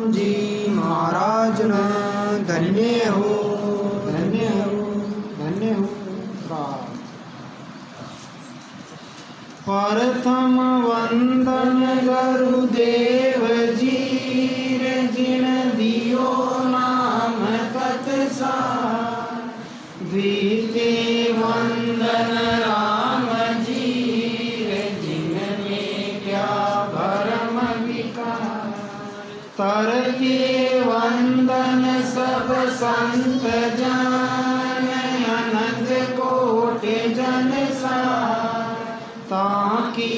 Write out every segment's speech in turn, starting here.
जी महाराज न धन्य हो, धन्य हो, धन्य हो। प्रथम वंदन गुरुदेव जी रे जिन दियो नाम तत्सार। द्वितीय वंदन राम जी रे जिनमें क्या भरम विकार। तृतीय वंदन सब संत जन अनंत कोटि जन सार। ताकि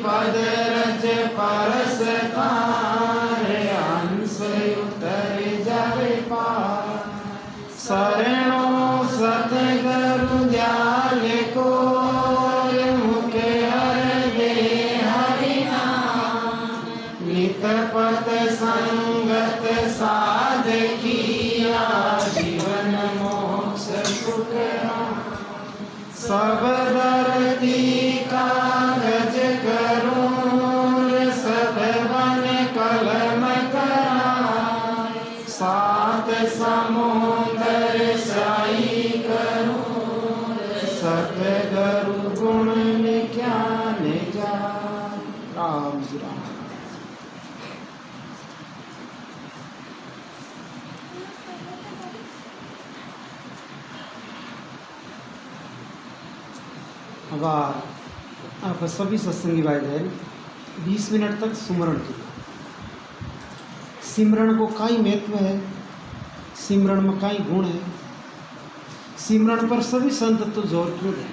पद रज परस तार अंश उतर जावे पार। शरणो सतगुरु दयाल को मुख हर दे हरि नाम। नित पत संगत साध किया जीवन मोक्ष सुख राम। सब दर्दी कागज करूं सब बन कलम कराए। सात समुंदर साई करूं सतगुरु गुण ज्ञान जाए। राम जी राम। अब आप सभी सत्संगी भाई बहन 20 मिनट तक सुमरण की। सिमरण को काई महत्व है, सिमरण में काई गुण है, सिमरण पर सभी संत तो जोर क्यों दें,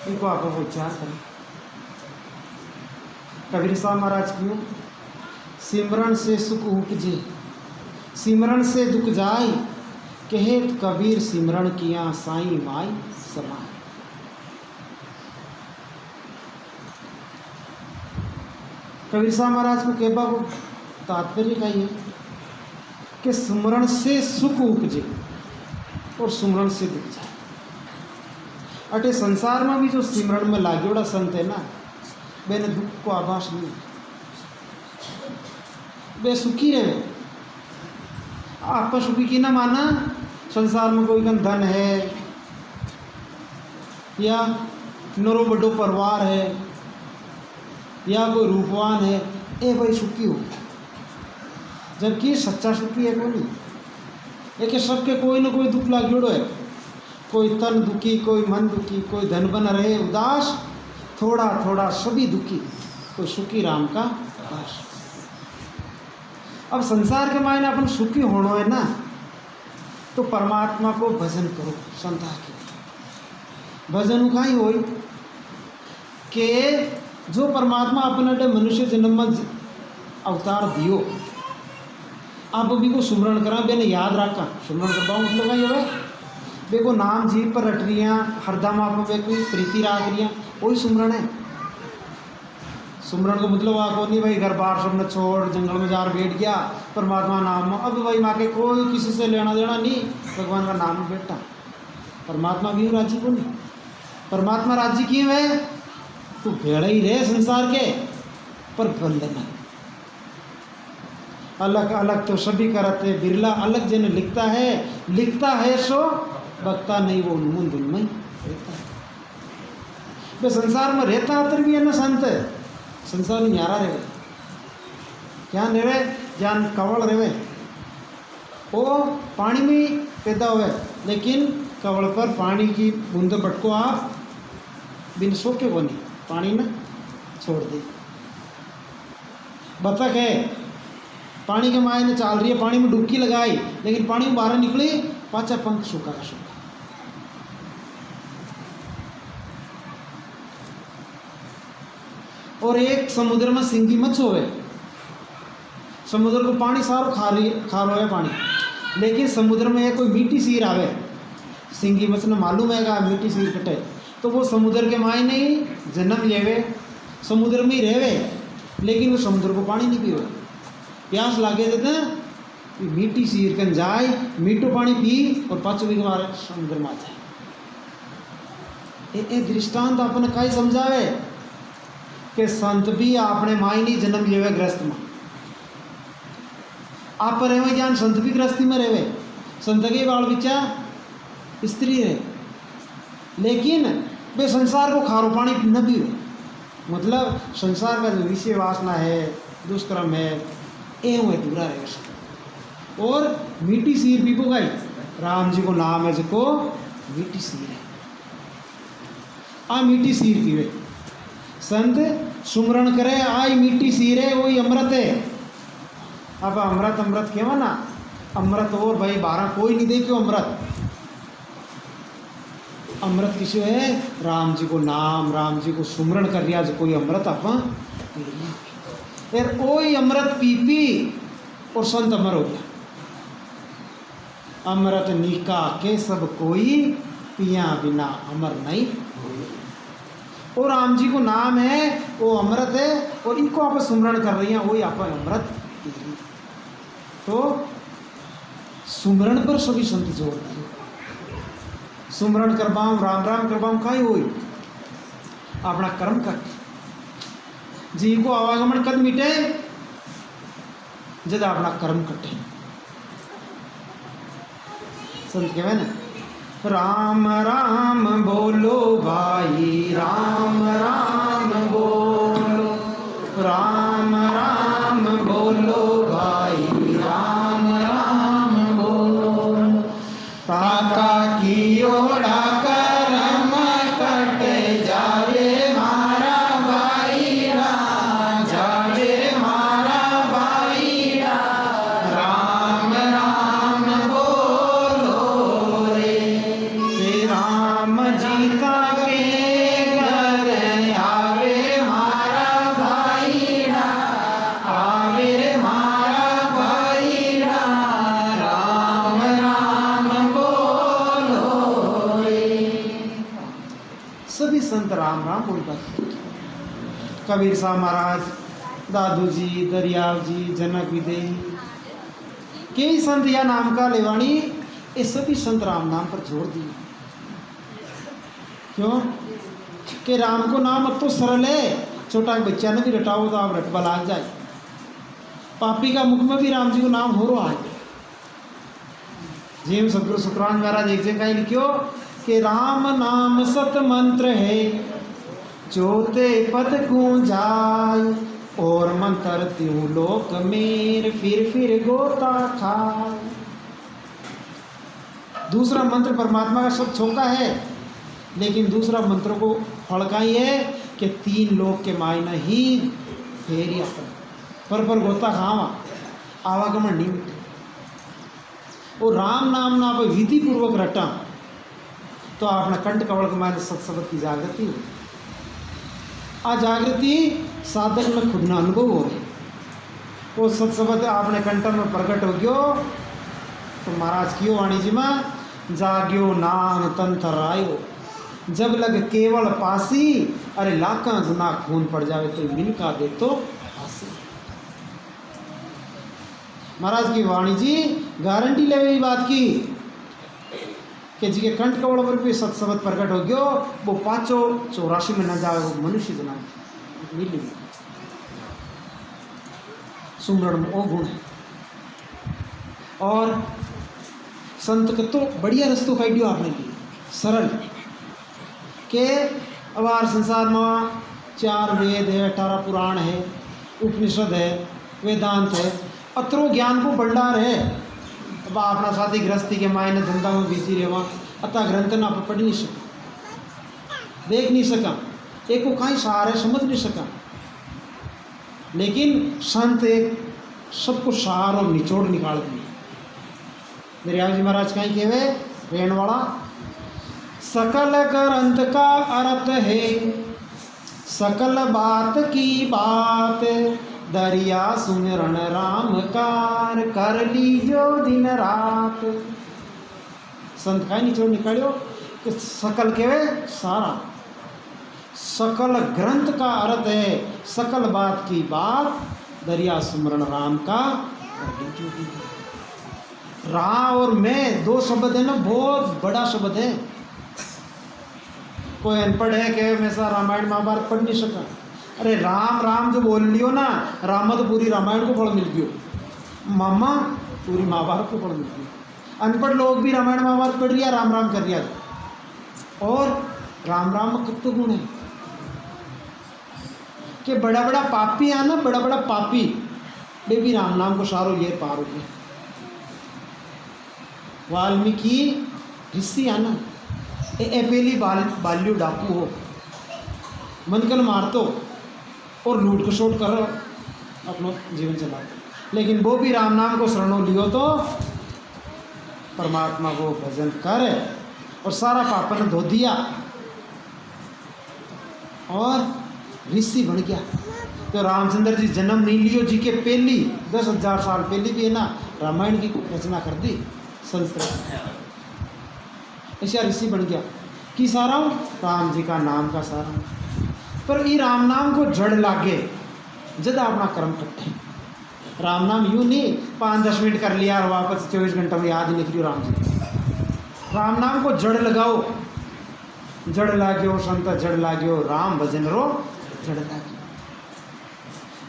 इनको आप विचार करें। कबीर साहब महाराज क्यों सिमरण से सुख उपजे सिमरण से दुख जाय। कहेत कबीर सिमरण किया साईं माई समाय। कबीर साहब महाराज को कहबा को तात्पर्य का ये कि सुमरण से सुख उपजे और सुमरण से दुख जाए। अटे संसार में भी जो सिमरण में लागेड़ा संत है ना, बेने दुख को आभास नहीं, बे सुखी रहे। आपका सुखी की ना माना संसार में कोई कन धन है या नरो बड़ो परिवार है या कोई रूपवान है, ए भाई सुखी हो। जबकि सच्चा सुखी है कोई नहीं। एक सबके कोई ना कोई दुख लागेड़ो है। कोई तन दुखी, कोई मन दुखी, कोई धन बन रहे उदास, थोड़ा थोड़ा सभी दुखी, कोई सुखी राम का दास। अब संसार के मायने अपन सुखी होना है ना, तो परमात्मा को भजन करो। संता के भजन का ही हो कि जो परमात्मा अपने मनुष्य जन्म में अवतार दियो, आप भी को सुमरण करा, बेने याद रखा। सुमरण करवा मतलब क्या है, बेको नाम जीव पर रट रही, हरदम आप में कोई प्रीति राग रही, वही सुमरण है। सुमरण को मतलब आपको नहीं भाई घर बार सब न छोड़ जंगल में जार बैठ गया परमात्मा नाम में। अब भाई माँ के कोई किसी से लेना देना नहीं, भगवान का नाम में बैठा। परमात्मा भी राजी को नहीं, परमात्मा राजी क्यों है, तो भेड़ा ही रहे संसार के पर बंधन। अलग अलग तो सभी करते, बिरला अलग जन लिखता है सो बकता नहीं, वो उन्मूल धुन में रहता है। वे संसार में रहता अतर भी है ना संत, संसार में न्यारा रहे। क्या रहे, जान कवल रहे, वो पानी में पैदा हुए, लेकिन कवल पर पानी की बूंद पटको आप बिन सोके को नहीं, पानी में छोड़ दे। बतख है, पानी के मायने चाल रही है, पानी में डुबकी लगाई, लेकिन पानी में बाहर निकली, पाचा पंख सूखा का सूखा। और एक समुद्र में सिंगी मच होवे, समुद्र को पानी सारो खा रहा है पानी, लेकिन समुद्र में एक कोई मीठी सीर आवे, सिंगी मच ने मालूम है मीठी सीर कटे, तो वो समुद्र के मायने ही जन्म लेवे, समुद्र में ही रहवे, लेकिन वो समुद्र को पानी नहीं पीवे। प्यास लागे देते हैं, मीठी सीर कन जाए, मीठो पानी पी और पाँच भी हमारे समुद्र में आ जाए। ये दृष्टांत अपने कई समझावे कि संत भी अपने मायने जन्म लेवे ग्रस्त में, आप पर रहे ज्ञान संत भी गृहस्थी में रहे, संत के बाल बिचा स्त्री है, लेकिन वे संसार को खारो पानी न भी हो, मतलब संसार का जो विषय वासना है, दुष्कर्म है, एवं है दूरा रहे। और मीठी सीर भी को गाई, राम जी को नाम है जिको मीठी सीर है, आ मीठी सीर पीवे संत सुमरण करे, आई मीठी सीर है वही अमृत है। अब अमृत अमृत केवा ना, अमृत और भाई 12 कोई नहीं दे क्यों अमृत, अमृत किसी है राम जी को नाम, राम जी को सुमरण कर रिया जो कोई अमृत अपन फिर वही अमृत पी पी और संत अमर हो गया। अमृत निका के सब कोई पिया बिना अमर नहीं, और राम जी को नाम है वो अमृत है, और इनको आप सुमरण कर रही हैं वही आप अमृत। तो सुमरण पर सभी संत जोर दिए, सुमरण करवाऊँ राम राम करवाऊँ काई हो अपना कर्म कर जी को आवागमन कद मिटे जद अपना कर्म कटे। संत कहवे ना राम राम बोलो भाई, राम राम बोलो, राम राम बोलो भाई, राम राम बोलो, ताका की ओड़ा करम कट जावे मारा भाईरा, जावे मारा भाईरा, राम राम बोलो रे, राम जी का के घर आवे मारा भाईरा, आवे मारा भाईरा, राम राम बोलो रे। सभी संत राम राम बोलता। कबीर साहब महाराज, दादू जी, दरियाव जी, जनक विदेही, कई संत या नाम का लेवाणी, ये सभी संत राम नाम पर जोर दिए। क्यों कि राम को नाम अब तो सरल है, छोटा बच्चा ने भी रटाओ तो आप रटबा लाग जाए। पापी का मुख में भी राम जी को नाम हो रहा है। जिम सतगुरु शुक्रान महाराज एक जगह लिखियो कि राम नाम सत मंत्र है, जोते पद गूंजाय, और मंत्र त्यों लोक मेर फिर गोता खाए। दूसरा मंत्र परमात्मा का सब छोका है, लेकिन दूसरा मंत्र को फड़काई है कि 3 लोक के मायने ही फेरिया पर गोता खावा, आवागमन नहीं मिटे। और राम नाम ना आप विधि पूर्वक रटा तो आपने कंठ कवल के मायने सत्सबद की जागृति हो। आ जागृति साधक में खुद ना अनुभव हो रही, वो सत्सबद आपने कंठ में प्रकट हो गयो तो महाराज कियो वाणी जी में जाग्यो नाम तन थर्रायो, जब लग केवल पासी, अरे लाखा गुना खून पड़ जावे तो मिनका दे तो फांसी। महाराज की वाणी जी गारंटी ले हुई बात की कि जी के कंठ कवड़ पर भी सत्सबद प्रकट हो गयो, वो 584 में न जाए, वो मनुष्य जना मिली सुमरण में वो गुण है। और संत के तो बढ़िया रस्तों का दियो आपने की सरल के अवार संसार में 4 वेद है, 18 पुराण है, उपनिषद है, वेदांत है, अतरो ज्ञान को भंडार है। अब अपना साथी गृहस्थी के मायने धंधा में बिजी रहे, अतः ग्रंथ ना पढ़ नहीं सका, देख नहीं सका, एक को कहीं सार है समझ नहीं सका। लेकिन संत एक सबको सार और निचोड़ निकाल दिए। दरियाव जी महाराज कहीं कहवे रेण वाला, सकल ग्रंथ का अर्थ है सकल बात की बात, दरिया सुमिरन राम कार कर लीजो दिन रात। संत का निचोड़ निकालियो कि सकल कहवे सारा, सकल ग्रंथ का अर्थ है सकल बात की बात, दरिया सुमरण राम का कर लीजो दिन रात। रा और मैं 2 शब्द है ना, बहुत बड़ा शब्द है। कोई अनपढ़ है कि हमेशा रामायण महाभारत पढ़ नहीं सका, अरे राम राम जो बोल लियो ना, राम तो पूरी रामायण को फल मिल गयो। मामा पूरी महाभारत को पढ़ लेती है। अनपढ़ लोग भी रामायण महाभारत पढ़ लिया, राम राम कर लिया। और राम राम में कितने गुण है कि बड़ा बड़ा पापी है ना, बड़ा बड़ा पापी वे भी राम नाम को सारो ये पार हो गए। वाल्मीकि ऋषि है ना, ए पहली बाल्यू डाकू हो, मनकल मारतो और लूट खसोट कर अपना जीवन चलाते, लेकिन वो भी राम नाम को शरणों लियो तो परमात्मा को भजन कर और सारा पापन धो दिया और ऋषि बन गया। तो रामचंद्र जी जन्म नहीं लियो जी के पहली 10,000 साल पहले भी है ना रामायण की रचना कर दी संस्कृत, ऐसा ऋषि बन गया। कि सारा राम जी का नाम का सारा, पर ये राम नाम को जड़ लागे जद अपना कर्म कट्टे। राम नाम यूँ नहीं 5-10 मिनट कर लिया और वापस 24 घंटा में याद ही नहीं करियो राम जी। राम नाम को जड़ लगाओ, जड़ लाग्यो संत जड़ लाग्यो, राम भजन रो जड़ लागी।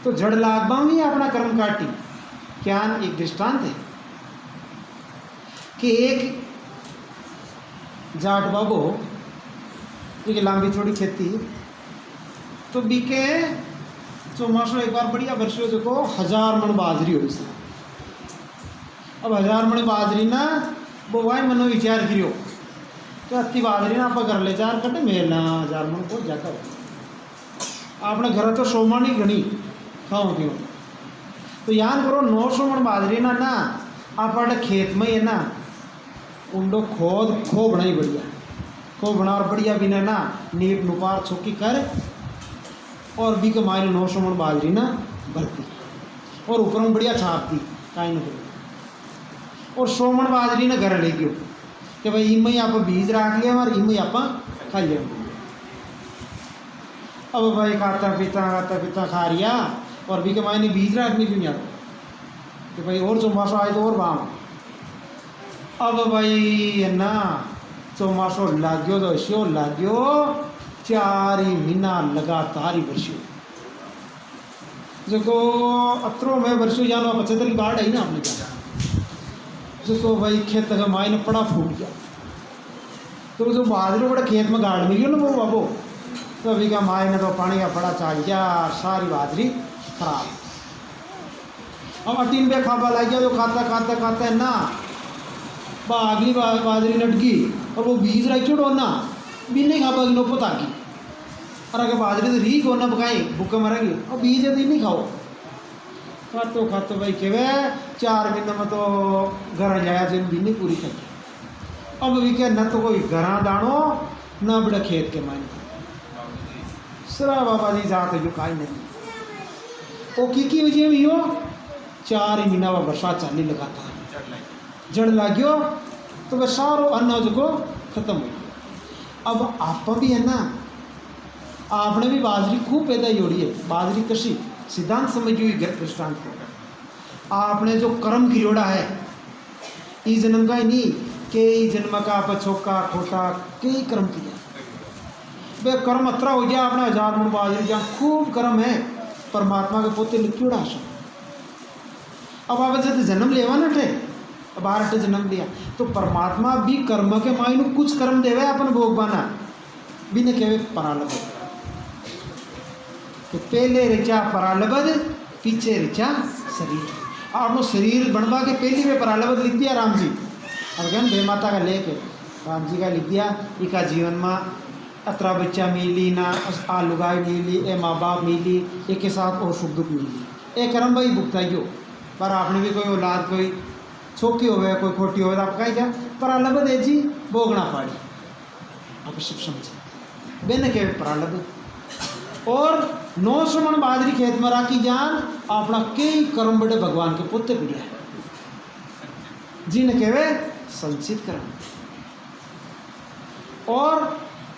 तो जड़ लागबा ही अपना कर्म काटी। क्या एक दृष्टांत है कि एक जाट बाबू एक लंबी थोड़ी खेती, तो बीके चौमासों एक बार बढ़िया वर्षों जो को 1000 मन बाजरी हो। अब 1000 मन बाजरी ना वो भाई मनो विचार करियो तो अति बाजरी ना आप घर ले 4 कटे मेलना 1000 मन को जाता हो आपने घर तो 100 मन ही घनी खाओ क्यों। तो याद करो 900 मन बाजरी ना ना आप खेत में है ना उंडो खोद खो बनाई बढ़िया, खो बना और बढ़िया बिना ना नीप नुपार छोकी कर और भी कमाई 900 मन बाजरी ना भरती और ऊपर में बढ़िया छाप दी काई न करो और 100 मन बाजरी ने घर ले गयो कि भाई इम ही आप बीज रख लिया और इम ही आप खा लिया। अब भाई खाता पीता खा रिया और भी कमाई ने बीज रखनी भी नहीं आता कि भाई और चौमासो आए तो और बाम। अब भाई है ना चौमासो लाग्यो तो ऐसे लाग्यो 4 महीना लगातार ही वर्षियों जो अतरो में वर्षों जानो 75 की बाढ़ आई ना आपने क्या जो भाई खेत का मायने पड़ा फूट गया। तो जो बाजरे बड़े खेत में गाड़ मिली ना वो बाबू तो अभी का मायने तो पानी का पड़ा चाल गया सारी बाजरी खराब। अब 18 बे खाबा लग गया तो खाता है ना अगली बाजरी लटकी और वो बीज रखी उड़ो ना बिन्ने खाबा की नो पता की और अगर बाजरी तो रीक होना पकाई भूखे मरेगी और बीज है तो नहीं खाओ खाते भाई केवे 4 महीने में तो घर जाया जिन बिन्नी पूरी कर। अब भी क्या न तो कोई घरा दानो न बड़ा खेत के मायने सरा बाबा जी जाते जो काई नहीं वो की वजह भी हो 4 महीना वह बरसात चाली लगाता जड़ लाग्यो तो वह सारो अन्न जो खत्म हो गया। अब आप भी है ना आपने भी बाजरी खूब पैदा ही हो रही है बाजरी कृषि सिद्धांत समझिए दृष्टांत को आपने जो कर्म किरोड़ा है इस जन्म का ही नहीं कई जन्म का पछोका खोटा कई कर्म किया वे कर्म अतरा हो गया आपने 1000 मन बाजरी जहाँ खूब कर्म है परमात्मा के पोते लिखियोड़ा आशा। अब आप जब जन्म लेवा ना टे अब 8 जन्म लिया तो परमात्मा भी कर्म के मायने कुछ कर्म देवे अपन भोग बना भी न कहवे परालबद तो पहले रिचा परालबद पीछे रिचा शरीर आपको शरीर बनवा के पहली में परालबद लिख दिया राम जी। अब क्या बेमाता का लेके राम जी का लिख दिया इका जीवन में अतरा बच्चा मिली ना आलू गाय मिली ए माँ बाप मिली एक के साथ और सुख दुख मिली ए कर्म भाई भुगताइयो पर आपने भी कोई औलाद कोई छोकी हो कोई खोटी हो आप कहीं क्या परालबद है जी भोगना पाड़ी आप सब समझे बेन के परालबद और 900 मन बाजरी खेत में राखी जान अपना कई कर्म बड़े भगवान के पुत्र पीड़िया है जिन कहवे संचित कर्म और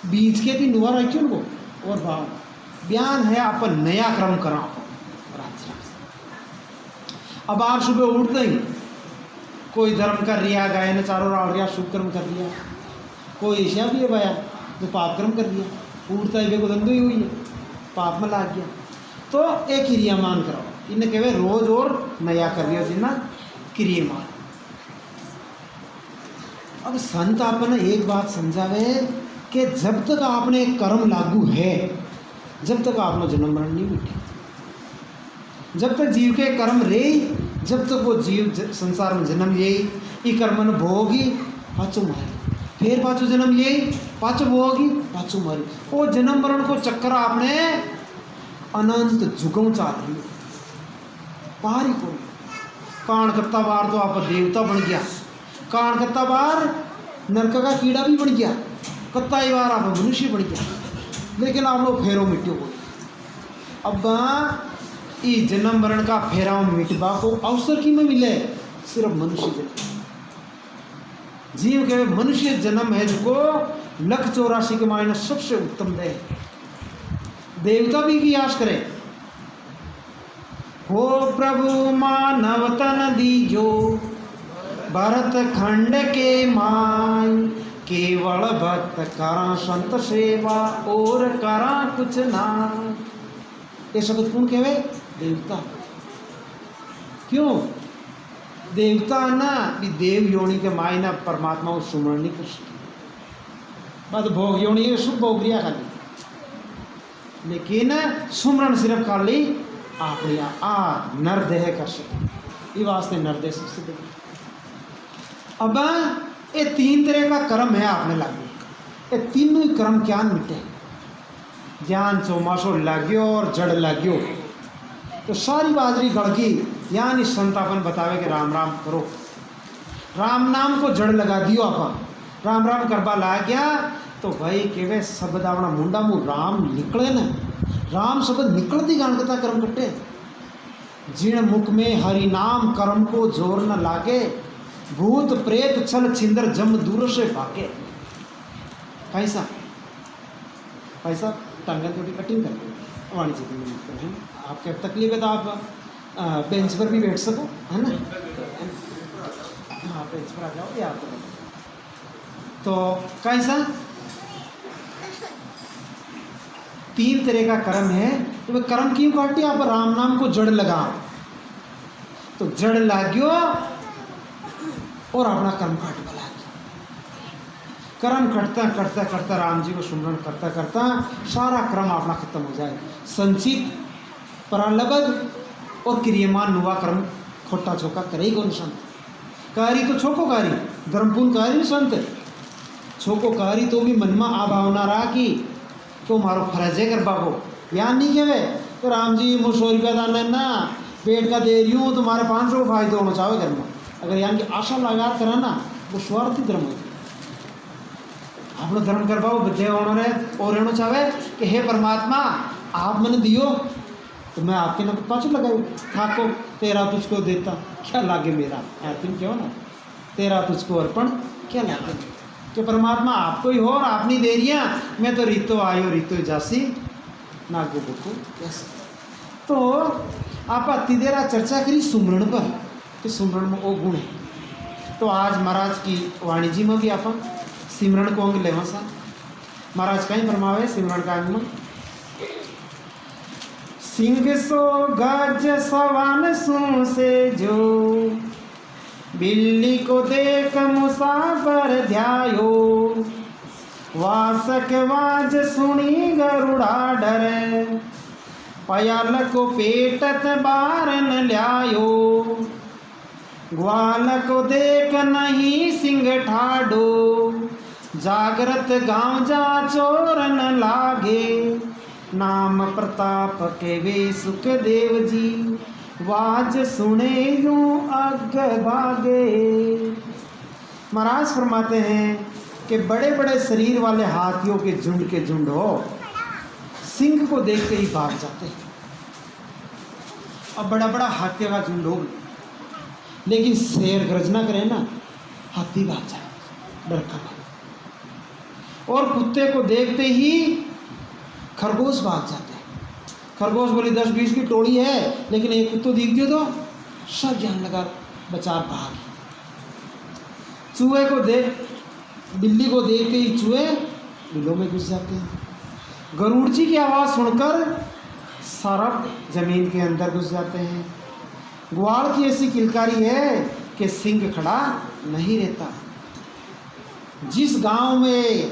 बीज के भी नुआ रखी उनको और भाव बयान है अपन नया कर्म करा। अब आप सुबह उठते ही कोई धर्म कर रिया गाय ने चारों राव रिया शुभ कर्म कर लिया कोई ऐसा भी है भैया जो पाप कर्म कर लिया उठता ही बेगो धंधो ही हुई है पाप में लाग गया तो एक ही रिया मान कराओ इन्हें कहे रोज और नया करियो जी ना क्रियमान। अब संत आपने एक बात समझावे कि जब तक आपने कर्म लागू है, जब तक आपने जन्म मरण नहीं मिटे, जब तक जीव के कर्म रहे, जब तक वो जीव संसार में जन्म ले ई कर्म भोगी पाचो मारे, फिर पाचो जन्म ले पाचो भोगी पाचो मारे। वो जन्म मरण को चक्कर आपने अनंत जुगों चाल रही पार ही को। कान कत्ता बार तो आप देवता बन गया, कान कत्ता बार नरक का कीड़ा भी बन गया, कत्ता ही बार आप मनुष्य बन गया, लेकिन आप लोग फेरो मिट्टी को। अब ई जन्म मरण का फेराव मिटवा को अवसर की में मिले, सिर्फ मनुष्य जन्म। जीव के मनुष्य जन्म है जो 1,84 के मायने सबसे उत्तम दे। देवता भी की आश करे, हो प्रभु मानव तन दीजो भरत खंड के माय, केवल भक्त करा संत सेवा और करा कुछ ना। ये शब्द कौन कहवे? देवता। क्यों देवता ना भी देव योनि के मायना परमात्मा को सुमरण नहीं कर सकते। बात भोग योनि है, शुभ भोग लिया खाली, लेकिन सुमरण सिर्फ खाली आपने आ नरदेह कर सके। ये वास्ते नरदेह सबसे बड़ी। अब ये 3 तरह का कर्म है आपने लागू, ये तीनों ही कर्म क्या मिटे। ज्ञान चौमासो लाग्यो और जड़ लाग्यो तो सारी बाजरी गड़गी। यानी संतापन बतावे कि राम राम करो, राम नाम को जड़ लगा दियो। अपन राम राम करवा ला गया तो भाई केवे शब्द अपना मुंडा मुँह राम निकले न, राम शब्द निकलती गानकता कर्म कटे। जिण मुख में हरि नाम कर्म को जोर न लागे, भूत प्रेत छल छिंदर जम दूर से भागे। कैसा कैसा टांगन थोड़ी कटिंग कर वाणिज्य के लिए हैं। आपके तकलीफ है तो आप बेंच पर भी बैठ सको, है ना। हाँ बेंच पर आ जाओ या तो कैसा 3 तरह का कर्म है। तो वह कर्म क्यों काटी? आप राम नाम को जड़ लगा तो जड़ लाग्यो और अपना कर्म काट बला। कर्म करता करता करता राम जी को सुमरण करता करता सारा क्रम अपना खत्म हो जाए। संचित परालबद और क्रियमान नुआ कर्म खोटा छोका करे कौन संत। कारी तो छोको कारी धर्मपूर्ण कारी संत छोको कारी तो भी मन में आ भावना रहा कि तो मारो फर्ज है कर बाबो यान नहीं कहवे तो राम जी मुझे 100 रुपया दान ना पेट का दे रही हूँ तुम्हारे 500 फायदे होना चाहे घर में। अगर यान की आशा लगा करा ना वो स्वार्थी धर्म होती। आपने धर्म कर पाओ बच्चे उन्होंने और रहना चाहे कि हे परमात्मा आप मैंने दियो तो मैं आपके ना पाछू लगाऊँ ठाको तेरा तुझको देता क्या लागे मेरा। तुम क्यों ना तेरा तुझको अर्पण क्या लागे कि परमात्मा आपको ही हो और आप नहीं दे रही मैं तो रीतो आयो रीतो जासी नागो बुको कैसे। तो आप अति देर चर्चा करी सुमरण पर कि सुमरण में वो गुण है। तो आज महाराज की वाणी जी में भी आप सिमरण को अंग लेवा सा महाराज कहीं फरमावे सिमरण का अंग में सिंह सो गज सवान सू से जो बिल्ली को देख मुसाफर ध्यायो वासक वाज सुनी गरुड़ा डरे पयाल को पेटत बारन ल्यायो ग्वाल को देख नहीं सिंह ठाडो जागृत गांव जा चोरन लागे नाम प्रताप के वे सुखदेव जी वाज सुने यूं अग भागे। महाराज फरमाते हैं कि बड़े बड़े शरीर वाले हाथियों के झुंड हो सिंह को देखते ही भाग जाते हैं। अब बड़ा बड़ा हाथियों का झुंड हो लेकिन शेर गर्जना करे ना हाथी भाग जाए डर का। और कुत्ते को देखते ही खरगोश भाग जाते हैं। खरगोश बोली 10-20 की टोली है लेकिन एक कुत्तो दिख दियो तो सब जान लगा बचार भाग। चूहे को देख बिल्ली को देखते ही चूहे बिलों में घुस जाते हैं। गरुड़ जी की आवाज़ सुनकर सरप जमीन के अंदर घुस जाते हैं। ग्वाल की ऐसी किलकारी है कि सिंह खड़ा नहीं रहता। जिस गांव में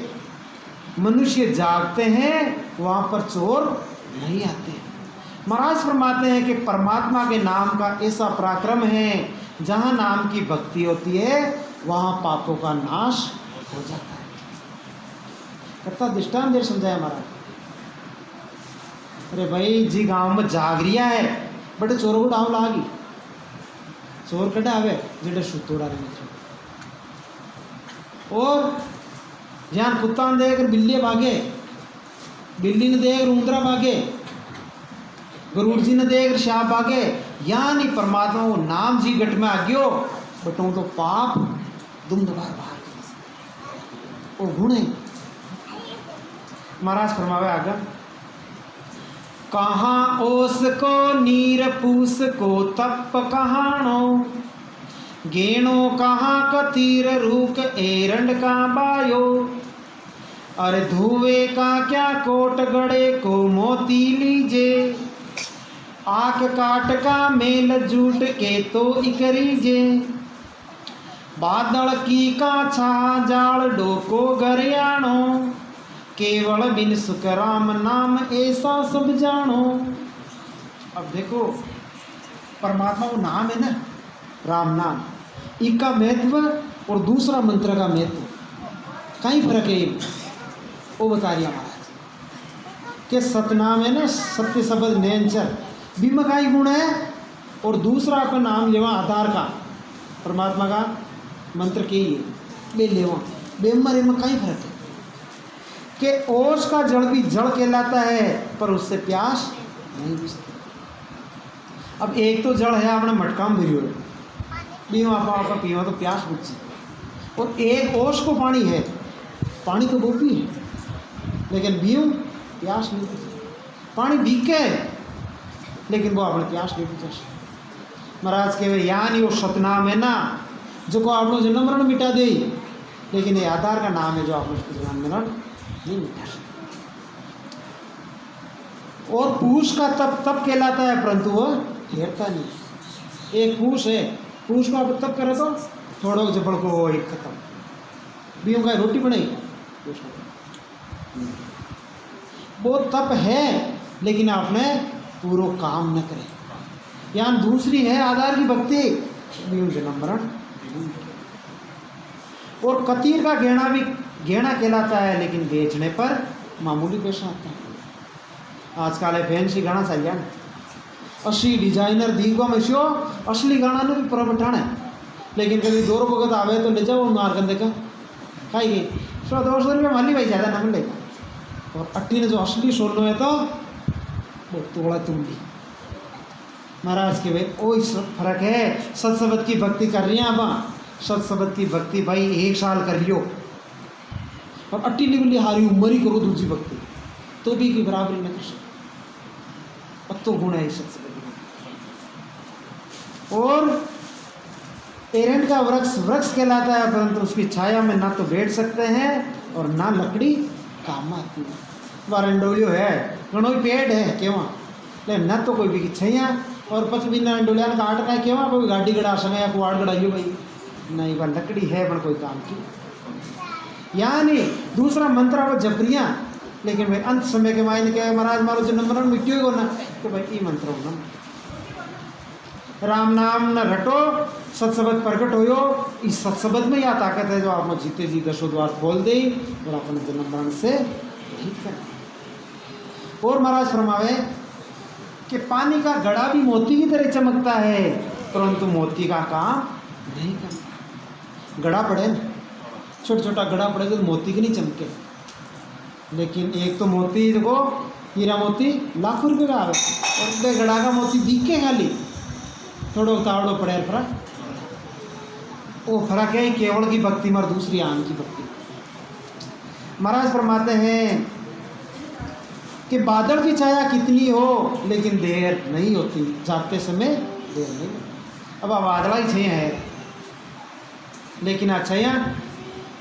मनुष्य जागते हैं वहाँ पर चोर नहीं आते। महाराज फरमाते हैं कि परमात्मा के नाम का ऐसा पराक्रम है, जहाँ नाम की भक्ति होती है वहाँ पापों का नाश हो जाता है। कितना दृष्टांत देर समझाया महाराज। अरे भाई जी गांव में जाग रिया है, बड़े चोरों को डाव लागी, चोर कटे आवे जेडे सुतोड़ा रहे। और जहाँ कुत्ता ने देख बिल्ली भागे, बिल्ली ने देख ऊंदरा भागे, गरुड़ जी ने देख श्याप भागे, यानी परमात्मा वो नाम जी गट में आ गयो बटों तो पाप दुम दबार भाग वो गुण है। महाराज फरमावे आगे, कहाँ ओस को नीर पूस को तप कहाणो, गेणो कहाँ कतीर रूक एरंड का बायो, अरे धुए का क्या कोट गड़े को मोती लीजे, आख काट का मेल जूट के तो इकरीजे, बादल की का छा जाल डोको गरियाणो, केवल बिन सुख राम नाम ऐसा सब जानो। अब देखो परमात्मा वो नाम है ना, राम नाम, इसका महत्व और दूसरा मंत्र का महत्व कहीं फर्क है वो बता रही महाराज कि सतनाम है ना, सत्य शब्द नैनचर बीमा का ही गुण है, और दूसरा का नाम लेवा आधार का परमात्मा का मंत्र के ही बे लेवा बेमरे में कहीं फर्क है कि ओस का जड़ भी जड़ कहलाता है पर उससे प्यास नहीं बुझती। अब एक तो जड़ है आपने मटका में भरियो बीमा आपका पीवा तो प्यास बुझती, और एक ओस को पानी है, पानी तो बहुत भी है लेकिन बीऊ प्यास नहीं बुझती। पानी भीगे है लेकिन वो अपने प्यास नहीं बुझा। महाराज के वे यानी वो सतनाम है ना जो को आप जन्म मरण मिटा दे, लेकिन ये आधार का नाम है जो आप जन्म मरण नहीं मिटा सकते। और पूछ का तप तप कहलाता है परंतु वो ठहरता नहीं। एक पूछ है, पूछ को आप तप करे तो थोड़ा जबड़ को वो एक खत्म, बीओ का रोटी बनाई वो तप है लेकिन आपने पूरा काम न करे। यहाँ दूसरी है आधार की भक्ति, बीओ जन्म मरण। और कतीर का गहना भी गहना कहलाता है लेकिन बेचने पर मामूली पैसा आता है। आजकल है फैंसी गाना चाहिए ना, असली डिजाइनर दीगो में शो असली गाना ने भी पर बैठाना है, लेकिन कभी 2 रुपये का आवे तो ले जाओ मार कर देखा खाई गई 100-200 रुपये माली भाई ज़्यादा ना मिलेगा। और अट्टी ने जो असली सोनो है तो वो तोड़ा तुम भी। महाराज के भाई ओ फर्क है। सत्सबद की भक्ति कर रही हैं आप, सत्सबद की भक्ति भाई 1 साल कर लियो और अट्टी लिवली हारी उम्र ही करो दूसरी भक्ति तो भी की बराबरी न कर सकते। अब तो गुण है सत्सबद। और एरंड का वृक्ष वृक्ष कहलाता है परंतु उसकी छाया में ना तो बैठ सकते हैं और ना लकड़ी काम आती है। वारंडोलियो है घणो पेड़ है केवा लेकिन न तो कोई भी छैया और पच भी ना डोलिया काट का केवा कोई गाड़ी गड़ा समय या कुआड़ गड़ाइयो भाई नहीं, वह लकड़ी है पर कोई काम की। यानी दूसरा मंत्र वो जबरियाँ, लेकिन भाई अंत समय के मायने क्या है महाराज मारो जन्म मरण मिट्टी हो ना तो भाई ये मंत्र हो ना राम नाम न रटो सत्सबद प्रकट हो। इस सत्सबद में यह ताकत है जो आप में जीते जी 10 द्वार खोल दे और अपने जन्म मरण से ठीक कर। और महाराज फरमावे कि पानी का घड़ा भी मोती की तरह चमकता है परंतु मोती का काम नहीं करता। घड़ा पड़े छोटा छोटा घड़ा पड़े तो मोती की नहीं चमके, लेकिन एक तो मोती देखो हीरा मोती लाखों रुपये का आवे और घड़ा का मोती दिखे खाली थोड़ो तावड़ो पड़े फर्क। वो फर्क है केवल की भक्ति में और दूसरी आम की भक्ति। महाराज फरमाते हैं कि बादल की छाया कितनी हो लेकिन देर नहीं होती, जाते समय देर नहीं। अब बादला ही छे है लेकिन अच्छा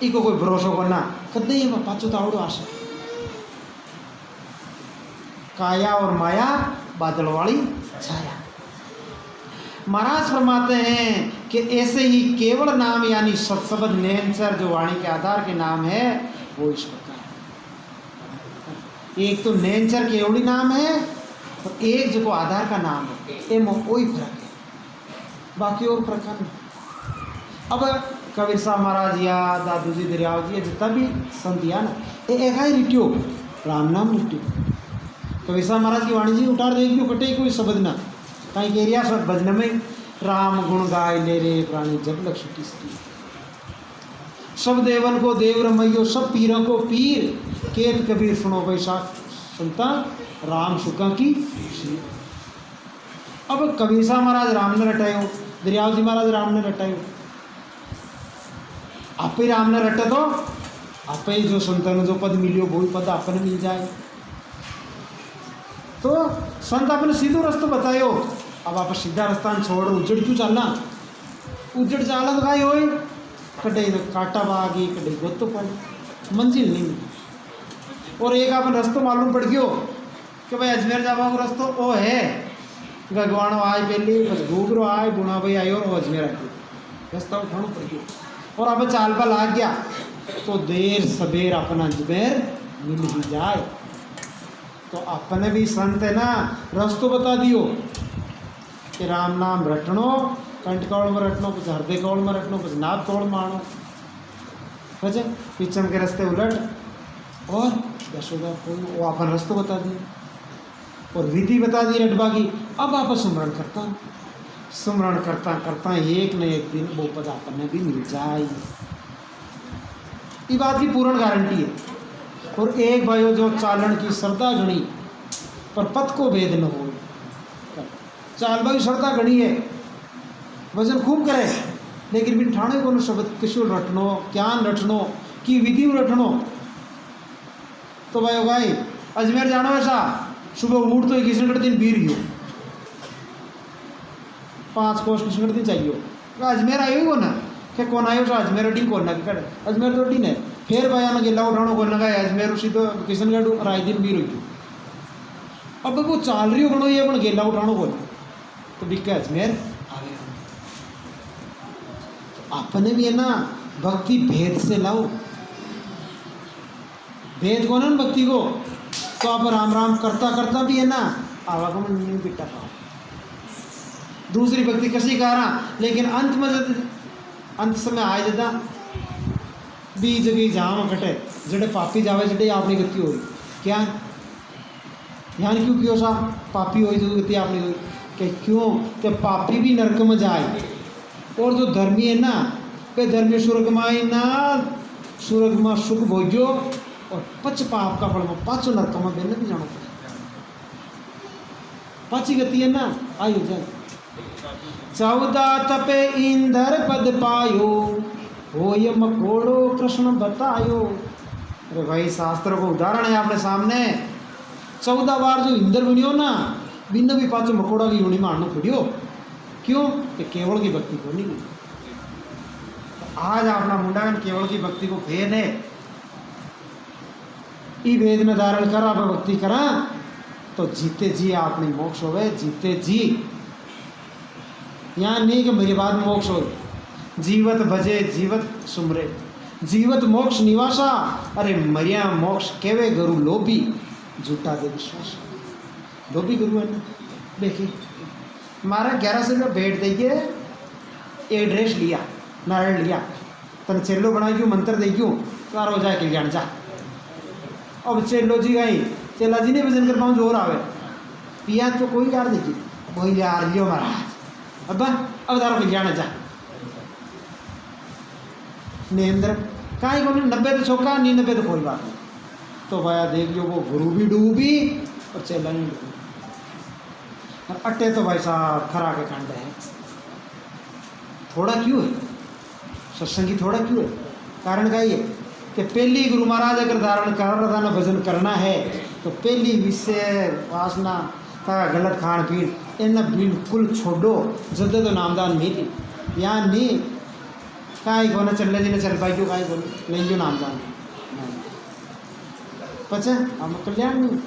इको कोई भरोसा करना कदे ही पाचो तावड़ो आशा। काया और माया बादल वाली छाया। महाराज फरमाते हैं कि ऐसे ही केवल नाम यानी सत्शब्द नैनचर जो वाणी के आधार के नाम है वो इस प्रकार है। एक तो नैनचर केवली नाम है और एक जो आधार का नाम है, एम वही फर्क है, बाकी और प्रकार नहीं। अब कबीर साहब महाराज या दादू जी दरियाव जी जितना भी संत या ना एक ही रिट्यो राम नाम रिट्यो। कबीर साहब महाराज की वाणी जी उतार देगी कटे कोई शब्द ना कहीं केरिया सब भजन में राम गुण गाय ले रे प्राणी जब लग छुट्टी सब देवन को देव रमैयो सब पीरों को पीर केत कबीर सुनो बैसाख सुनता राम सुखा की श्री। अब कबीर साहब महाराज राम ने रटायो, दरियाव जी महाराज राम ने रटायो, आप ही राम ने रटे तो आप ही जो संतन जो पद मिलियो वही पद आपने मिल जाए। तो संत आपने सीधो रास्ता बतायो, अब आप सीधा रास्ता छोड़ उजड़ क्यों चलना, उजड़ चाला तो भाई हो कटे काटा बागी कटे गोत तो पड़ मंजिल नहीं मिली। और एक आपने रास्ता मालूम पड़ गयो कि भाई अजमेर जावा को रास्ता वो है गगवाणो आए पहले बस घूगरो आए बुना भाई आयो और अजमेर आ गयो, रास्ता उठाना पड़ गया और अब चाल पर लाग गया तो देर सबेर अपना अजमेर मिल ही जाए। तो अपने भी संत है ना रास्तों बता दियो कि राम नाम रटनो कंठ कौल में रटनो, कुछ हृदय कौल में रटनो, कुछ नाभ कौल में आनो, बचे पीछम के रास्ते उलट और यशोदा वो अपन रास्तों बता दिए और विधि बता दी रटबा की। अब आप सुमरण करता एक न एक दिन वो पद अपने भी मिल जाए, ये बात की पूर्ण गारंटी है। और एक भाइयों जो चालन की श्रद्धा गणी पर पथ को भेद न हो, चाल भाई श्रद्धा गणी है वजन खूब करे लेकिन बिन ठाणे को शब्द किशोर रटनो ज्ञान रटनो की विधि रटनो। तो भाई अजमेर जानो ऐसा सुबह उठ तो किसी दिन बीर हो 5 कोस किसी दिन चाहिए अजमेर आयो ही ना कि कौन आयो अजमेर डी कौन ना कर अजमेर तो डी ने फिर भाई आना गेला उठानो कौन लगा अजमेर उसी तो किशनगढ़ राय दिन बीर हुई। अब वो चाल रही हो बनो ये अपन गेला उठानो कौन तो बिके अजमेर आ गया। अपने भी है ना भक्ति भेद से लाओ, भेद कौन है ना भक्ति को, तो आप राम राम करता भी है ना आवागमन नहीं बिटा पाओ दूसरी भक्ति कसी कह रहा लेकिन अंत में अंत समय आए जदा बीज भी जहाँ कटे जड़े पापी जावे जड़े आपने गति हो क्या यहाँ क्यों क्यों सा पापी हो जो गति आपने हुई कि क्यों तो पापी भी नरक में जाए और जो धर्मी है ना पे धर्मी स्वर्ग में ना स्वर्ग में सुख भोजो और पच पाप का फल में पाँचों नरक में बेने भी जाना पड़े पाची गति है ना आयु जाए 14 तपे इंदर पद पायो हो ये मकोड़ो कृष्ण बतायो। अरे भाई शास्त्र को उदाहरण है आपने सामने 14 बार जो इंदर बनियो ना बिन भी पाचो मकोड़ा की यूनी मारना पड़ियो क्यों कि केवल की भक्ति को नहीं। तो आज अपना मुंडा केवल की भक्ति को भेद है ई भेद में धारण करा भक्ति करा तो जीते जी आपने मोक्ष हो गए जीते जी। यहाँ नहीं कि मेरी बात मोक्ष हो जीवत भजे जीवत सुमरे जीवत मोक्ष निवासा। अरे मरिया मोक्ष केवे गुरु लोभी झूठा दे विश्वास लोभी गुरु है ना। देखिए हमारा 1100 रुपये भेंट देंगे एक ड्रेस लिया नारियल लिया तन चेलो बना क्यों मंत्र दे क्यों सारा हो जाए कल्याण जा। अब चेलो जी गई चेला जी ने भजन कर पाऊँ जोर आवे पिया तो कोई यार देखिए वही यार लियो महाराज अब तारो कल्याण जा नेन्द्र कहीं को 90 तो छोका 99 तो कोई बात नहीं। तो भाया देखियो वो गुरु भी डूबी और चेला नहीं डूबी और अट्टे तो भाई साहब खरा के कांड है। थोड़ा क्यों है सत्संगी थोड़ा क्यों है कारण का ये कि पहली गुरु महाराज अगर धारण कर था ना भजन करना है तो पहली विषय वासना का गलत खान पीन इन बिल्कुल छोड़ो जदे तो नामदान मिली यहाँ नहीं काई को ना चलने जी ने चल पाई क्यों काई को नहीं जो नामदान पचे हम कल्याण नहीं।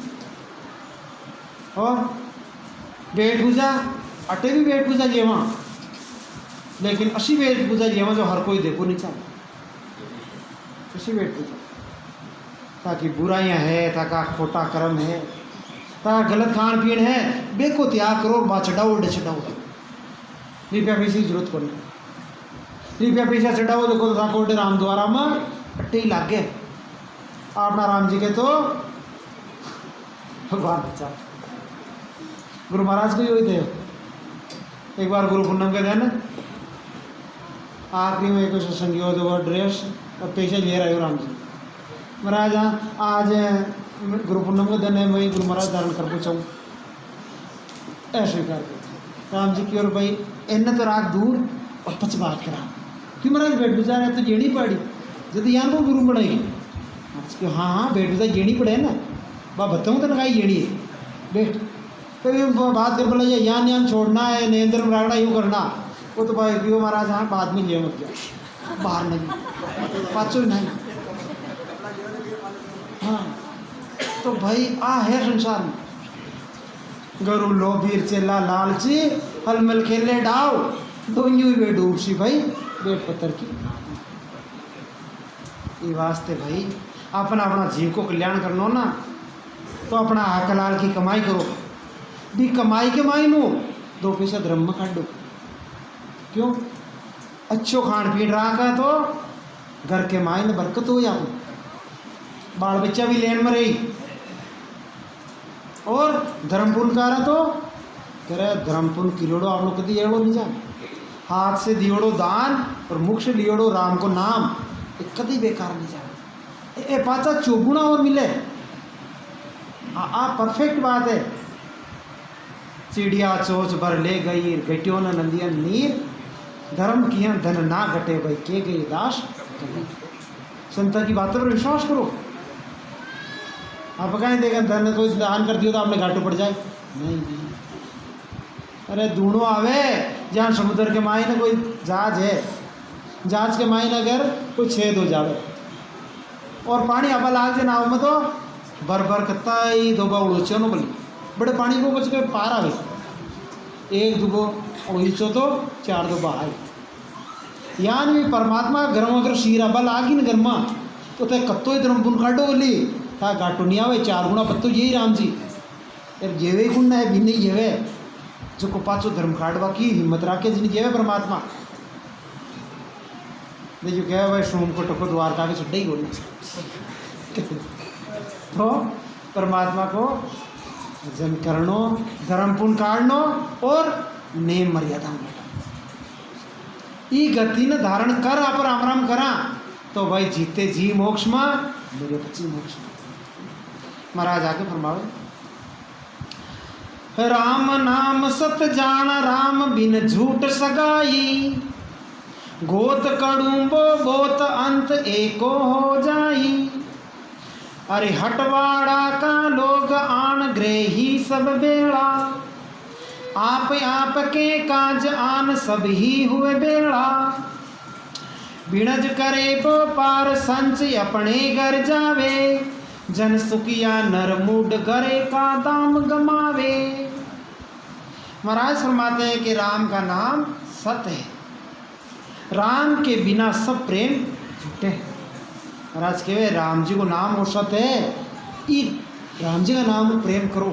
और वेट पूजा अटे भी वेट पूजा जेवा, लेकिन असी वेट पूजा जेवा जो हर कोई देखो नहीं चाहता, असी वेट पूजा ताकि बुराइयां है, ताकि खोटा कर्म है, ताकि गलत खान पीन है, बेको त्याग करो, बा चढ़ाओ डे चढ़ाओ, रुपया पैसे की जरूरत को नहीं, रुपया पैसा चढ़ाओ देखो तो कोटे राम द्वारा में अट्टे ही लागे अपना राम जी के तो भगवान बचा। गुरु महाराज को यही थे, एक बार गुरु पूर्णिमा के दिन आखिरी में कुछ सत्संगी हो तो ड्रेस और पैसे ले रहे हो राम जी महाराज, आज गुरु पूर्णिमा के दिन है, मैं गुरु महाराज धारण कर पूछाऊँ ऐसे करके राम जी की और भाई इन्हें तो राग दूर और पच बात करा क्यों महाराज बैठ बुझा रहे तो जेड़ी पड़ी जब यहाँ को गुरु बढ़ाई हाँ हाँ बैठ बुझा जेड़ी पड़े ना बा बताऊँ तो लगाई जेड़ी है बैठ तो बात कर बोला यान यान छोड़ना है नेंद्र में रागड़ा यूँ करना वो तो भाई क्यों महाराज हाँ बाद में ले मत गया बाहर नहीं पाचो नहीं हाँ तो भाई आ है संसार में गरु लोभीर चेला लालची हलमल खेले डाव दोनों वे डूब सी भाई बेट पत्थर की ये वास्ते भाई अपना अपना जीव को कल्याण करना ना तो अपना हकलाल की कमाई करो भी कमाई के माई नो 2 पैसा धर्म में काट दो क्यों अच्छो खान पीन रहा का तो घर के माई ने बरकत हो जाओ बाल बच्चा भी लेन में रही और धर्म पुण्य का रहा तो कह रहे धर्म पुण्य किलोड़ो आप लोग कभी एड़ो नहीं जान हाथ से दियोड़ो दान और मुख से लियोड़ो राम को नाम कभी बेकार नहीं जाए ए पाचा चौगुना और मिले परफेक्ट बात है चिड़िया चोच भर ले गई घटियों न नंदिया नीर धर्म किया धन ना घटे भाई के गई दास संता की बातों पर विश्वास करो आप कहें देखा धन कोई दान कर दियो तो आपने घाटू पड़ जाए नहीं अरे दूणो आवे जहाँ समुद्र के मायने कोई जहाज है जहाज के मायने अगर कोई छेद हो जावे और पानी हवा लाग जाए नाव में तो बर बर कत्ता ही दो बा उड़ो चो बोली बड़े पानी को बच के पार आवे 1-2 उड़ीचो तो 4 आए यान भी परमात्मा गर्म अगर शीर हवा लागी न गर्मा तो तय कत्तो ही धर्म पुण्य काटो बोली था घाटो नहीं आवे 4 गुना पत्तो यही राम जी यार जेवे गुण है भी नहीं जेवे जो को पाचो धर्म खाटवा की हिम्मत राखे जिन जेवे परमात्मा देखो क्या भाई सोम को टको द्वारका के छड्डे ही बोलना तो परमात्मा को जन करनो धर्म पुण्य काटनो और नेम मर्यादा ई गति न धारण कर आप राम राम करा तो भाई जीते जी मोक्ष में मेरे बच्चे मोक्ष में महाराज आके फरमावे राम नाम सत जान राम बिन झूठ सगाई गोत कड़ूबो बोत अंत एको हो जाई अरे हटवाड़ा का लोग आन ग्रेही सब बेड़ा आप के काज आन सब ही हुए बेड़ा बिणज करे बो पार संच अपने घर जावे जन सुखिया नर मूड करे का दाम गमावे। महाराज फरमाते हैं कि राम का नाम सत्य है, राम के बिना सब प्रेम झूठे हैं। महाराज कहे राम जी को नाम और सत्य है, ई राम जी का नाम प्रेम करो,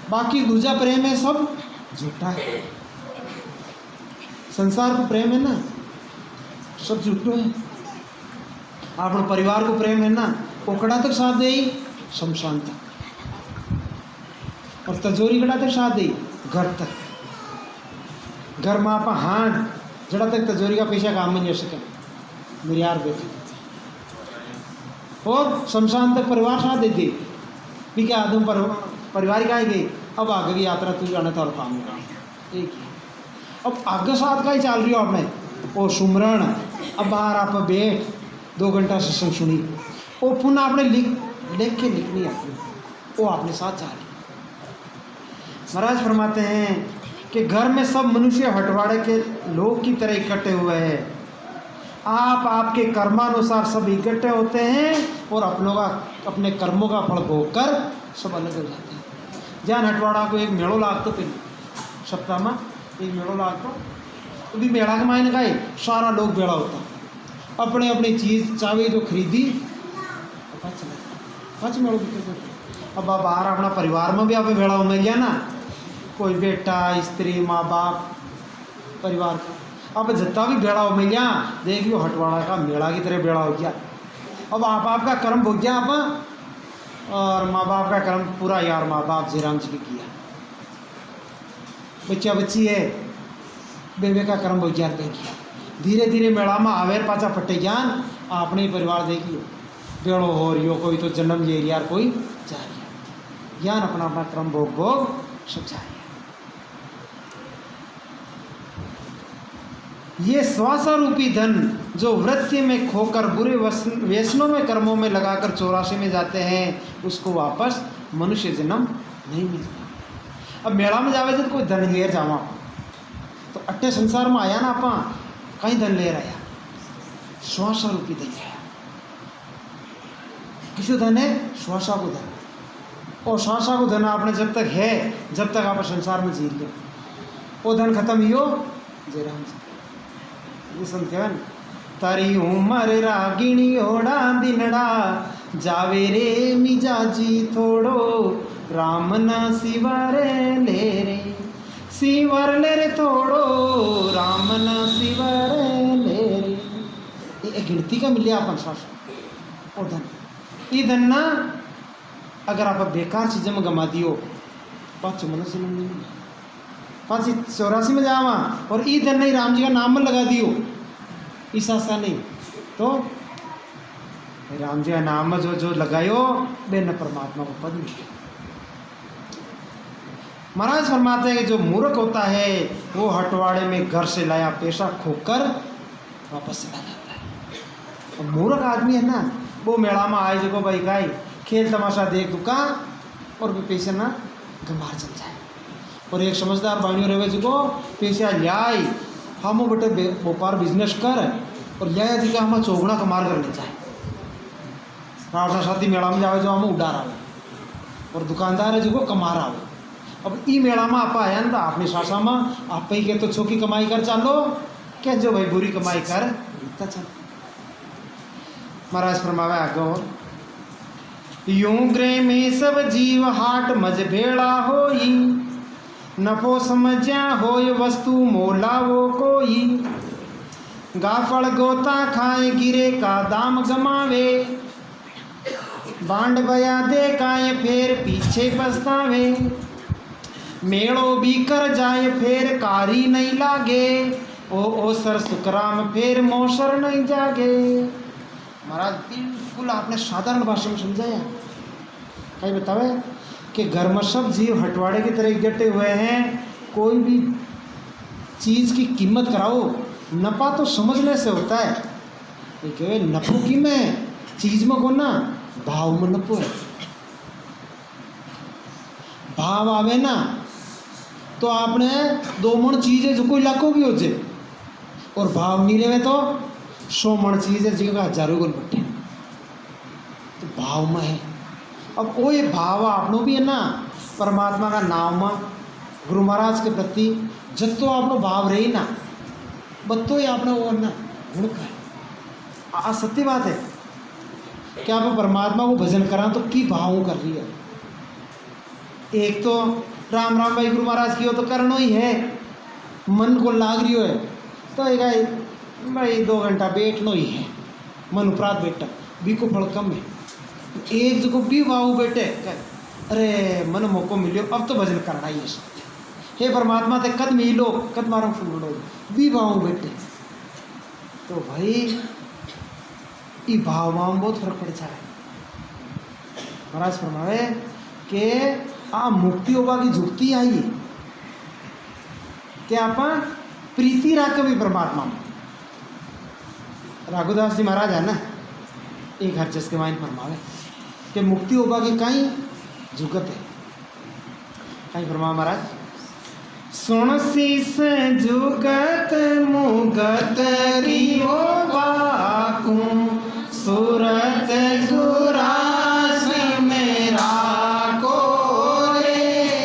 बाकी दूसरा प्रेम है सब झूठा है। संसार को प्रेम है ना सब झूठो है। अपने परिवार को प्रेम है ना ओकड़ा तक साथ दे शमशान तक, और तजोरी कड़ा तक साथ दे घर तक। घर में आप हाथ जड़ा तक तजोरी का पैसा काम में नहीं सके मिलियार बेचे, और शमशान तक परिवार साथ देते भी क्या आदम परिवार का ही गई। अब आगे की यात्रा तू जाना था और काम का एक ही अब आगे साथ का ही चल रही हो आपने और सुमरण। अब बाहर आप बैठ 2 घंटा सत्संग सुनी वो पुनः आपने लिख के लिखनी अपनी वो आपने साथ चाह ली। महाराज फरमाते हैं कि घर में सब मनुष्य हटवाड़े के लोग की तरह इकट्ठे हुए हैं। आप आपके कर्मानुसार सब इकट्ठे होते हैं और अपनों का अपने कर्मों का फल भोग कर सब अलग हो जाते हैं। ज्ञान हटवाड़ा को एक मेड़ो लागतो पहले सप्ताह में एक मेड़ो लागतो भी मेड़ा के मायने का है सारा लोग बेड़ा होता अपने अपनी चीज़ चावे जो खरीदी पाँच मेड़ो अब बाहर अपना परिवार में भी आप बेड़ा हो गया ना कोई बेटा स्त्री माँ बाप परिवार का अब जितना भी बेड़ा हो गया देखियो हटवाड़ा का मेड़ा की तरह बेड़ा हो गया। अब आपका कर्म हो गया आप और माँ बाप का कर्म पूरा यार माँ बाप जी राम जी ने किया बच्चा बच्ची है बेबे का कर्म हो गया देखिए धीरे धीरे मेड़ा में आवेर पाचा फटे ज्ञान आपने ही परिवार देखियो बेड़ो हो रियो कोई तो जन्म ले रिया कोई जा रिया ज्ञान अपना अपना कर्म भोग भोग सब जा रिया। ये स्वासा रूपी धन जो वृत्ति में खोकर बुरे व्यसनों में कर्मों में लगाकर 84 में जाते हैं उसको वापस मनुष्य जन्म नहीं मिलता। अब मेला में जावे जब कोई धन लेर जावा तो अट्टे संसार में आया ना अपा कहीं धन लेर आया स्वासा रूपी धन है किसको धन है स्वासा को धन और स्वासा को धन आपने जब तक है जब तक आप संसार में जी लिया वो धन खत्म हो जयराम जी ये संख्यान तारी उमर रागिणी होड़ा दिनड़ा जावे रे मिजाजी थोड़ो राम ना सिवारे ले रे सिवर ले रे थोड़ो राम ना सिवारे ले रे ये गिनती का मिले अपन सास और धन ये धन ना अगर आप बेकार चीज़ों में गमा दियो पाँच मनुष्य नहीं 84 में जावा और ई धन नहीं राम जी का नाम में लगा दियो इस आशा नहीं तो राम जी का नाम में जो जो लगायो बेन परमात्मा को पद मिले। महाराज फरमाते हैं कि जो मूर्ख होता है वो हटवाड़े में घर से लाया पैसा खोकर वापस चला जाता है और मूर्ख आदमी है ना वो मेला में आए जो भाई गाय खेल तमाशा देख दुकान और भी पैसे ना गंवार चल जाए और एक समझदार बाणियों रहे जो पैसा लियाई हम वो बेटे व्यापार बिजनेस कर और लिया जी का हम चौगुना कमार कर ले जाए रावण शादी मेला में जावे जो हम उड़ा रहा और दुकानदार है जो कमा रहा हो अब ई मेला में आप आया ना अपनी सासा में आप ही के तो छोकी कमाई कर चालो क्या जो भाई बुरी कमाई कर इतना चल महाराज फरमावे आगे यूं ग्रह में सब जीव हाट मजबेड़ा होई नफो समझा होय वस्तु मोला वो कोई गाफड़ गोता खाए गिरे का दाम गमावे बांड बया दे काए फेर पीछे पछतावे मेड़ो भी कर जाए फेर कारी नहीं लागे ओ सर सुकराम फेर मोसर नहीं जागे। महाराज बिल्कुल आपने साधारण भाषा में समझाया कहीं बतावे कि घर में सब जीव हटवाड़े की तरह इकट्ठे हुए हैं कोई भी चीज़ की कीमत कराओ नफा तो समझने से होता है ये नफो की में चीज़ में को ना भाव में नफो है भाव आवे ना तो आपने 2 मन चीज़ है जो कोई लाखों भी हो जाए और भाव नहीं रहे तो 100 मन चीज़ है जिनका हजारों को बट्टे तो भाव में है। अब वो ये भाव आपनो भी है ना परमात्मा का नाम में गुरु महाराज के प्रति जब तो आपनो भाव रही ना बत्तो ही आपने वो ना गुण का है सत्य बात है कि आप परमात्मा को भजन करा तो की भाव कर रही है एक तो राम राम भाई गुरु महाराज की हो तो करना ही है मन को लाग रही है तो एक भाई 2 घंटा बैठना ही है मन उपराध बैठा भी को फल कम है एक जो भी भाव बैठे अरे मन मौको मिलो अब तो भजन करना ही है हे परमात्मा ते कद मिलो कद मारो फूलो भी भाव बैठे तो भाई ये भाव में बहुत फर्क पड़ जाए। महाराज फरमावे कि आ मुक्ति होगा की झुकती आई है कि आप प्रीति रख भी परमात्मा में राघुदास जी महाराज है ना एक हर जस के माइन फरमावे कि मुक्ति होगा कि कहीं झुकत है कहीं फरमा महाराज सुन शीस जुगत मुगत रियो बाकू सूरत गुरास मेरा को रे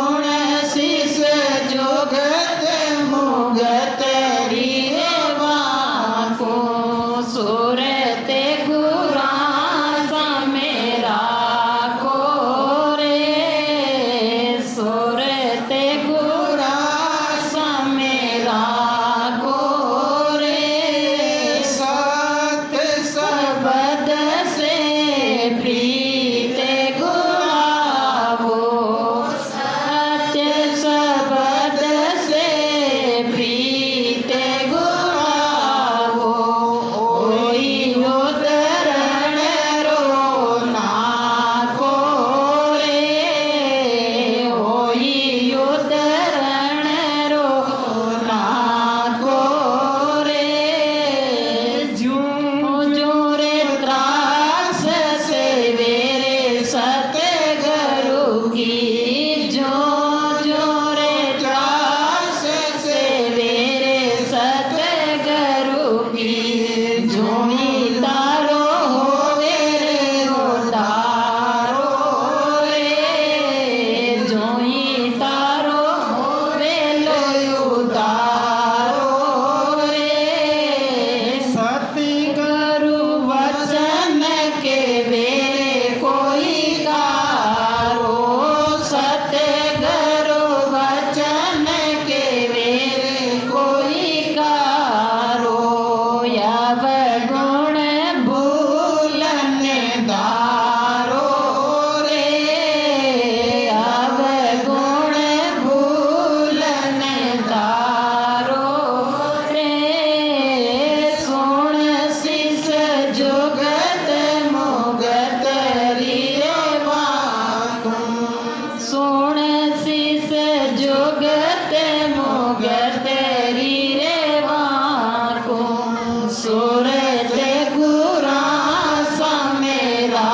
सुन शीस जुगत मुगत रीवा को सूरत गुरा समेरा को रे सूरत गुरा समेरा को रे सत्य सबद से प्रीत गुलाबो सत्य सबद से प्रीत गुलाबो ओई उदरण रो ना को रे ओई उदरण रो ना को रे जो रे त्रास से वेरे सतगुरु की जो रे त्रास से वेरे सतगुरु की जो तारो होवे रे उतारो रे जो तारो होवे लो उतारो रे सतगुरु वचन के बेरे कोई कारो सतगुरु वचन के बेरे कोई कारो यव गुण भूलन दारो रे यव गुण भूलन दारो रे सुन शीस जुगत मुगत रीवा सुन शीस जुगत मुगत रीवा को सूरत गुरा समेरा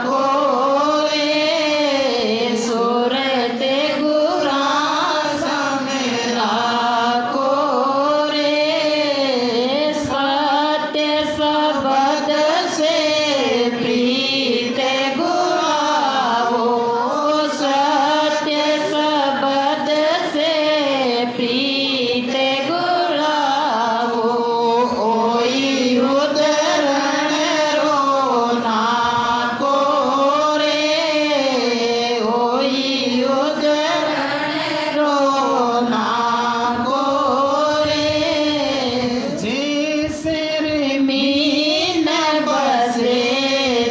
को रे सूरत गुरा समेरा को रे सत्य सबद से प्रीत गुलाबो सत्य सबद से प्रीत गुलाबो ओई उदरण रो ना को रे ओई उदरण रो ना को रे जैसे मीन बसे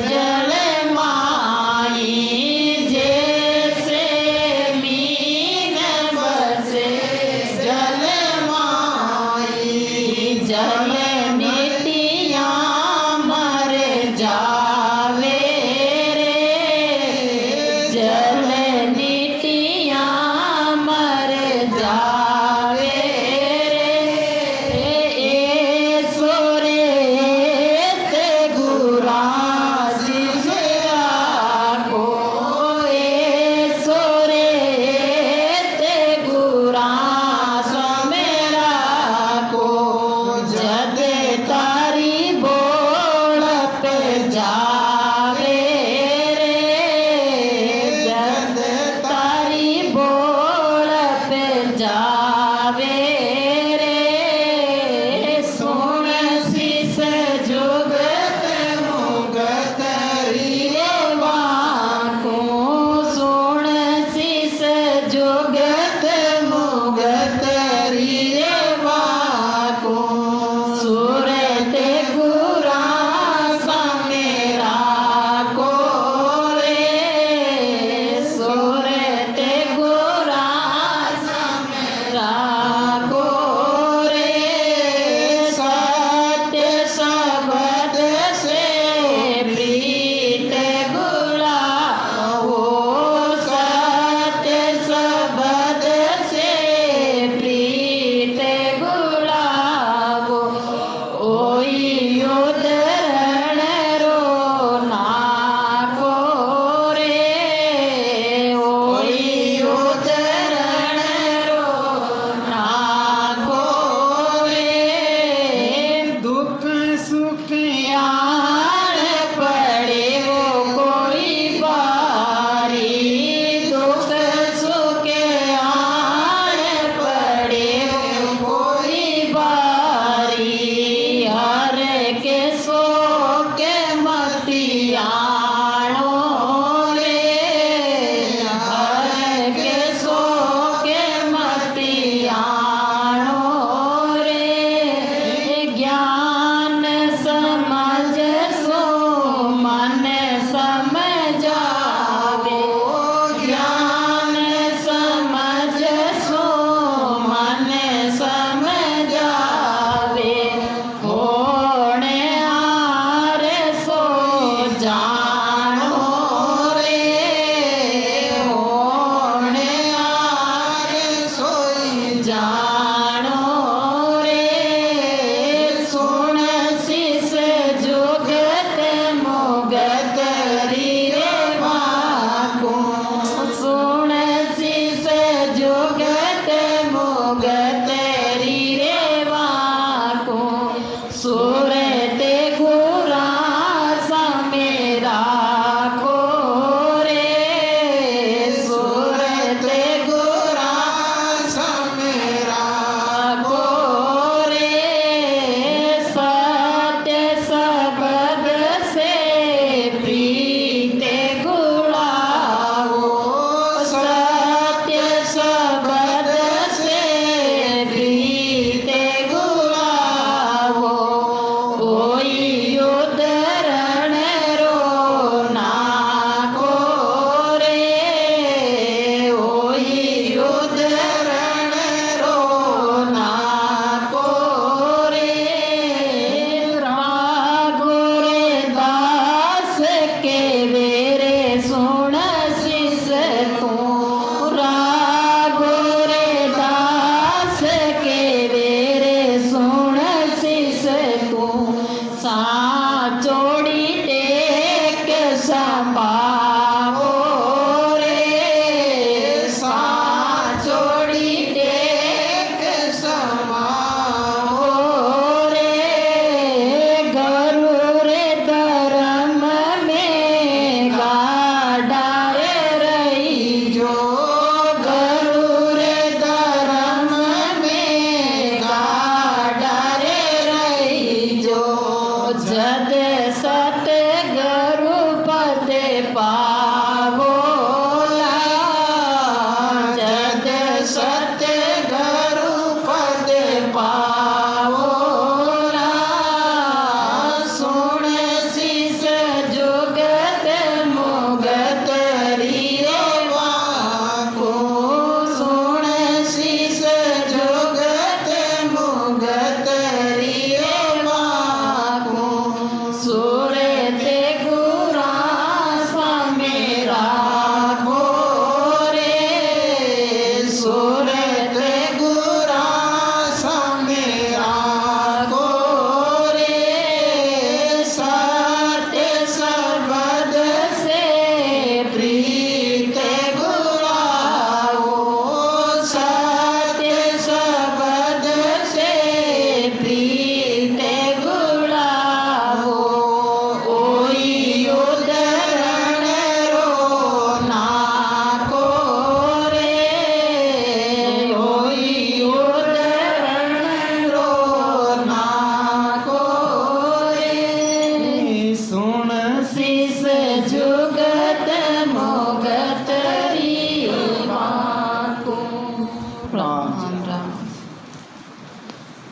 जल माई जैसे मीन बसे जल माई जल मिटिया मर जावे रे जल मिटिया मर जावे रे सोरेत गुरा जिसरा को सोरेत गुरा समेरा को जद तारी बोल पे जावे रे जद तारी बोल पे जावे रे सुन शीस जुगत मुगत रीवा को सुन शीस जुगत मुगत रीवा को सूरत गुरा समेरा को रे सूरत गुरा समेरा को रे सत्य सबद से प्रीत गुलाबो सत्य सबद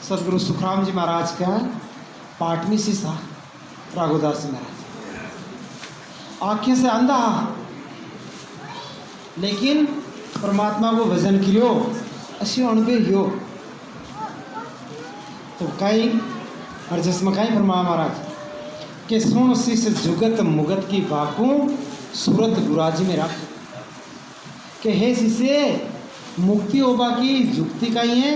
सदगुरु सुखराम जी महाराज का पाटमी शीशा राघोदास महाराज आँखें से अंधा, लेकिन परमात्मा को भजन करियो असी अणबे हो तो कई और जिसमें कहीं फरमा महाराज के सुन शीश जुगत मुगत की बाकू सूरत गुराजी में रख के हे शीशे मुक्ति होगा की जुक्ति का ही है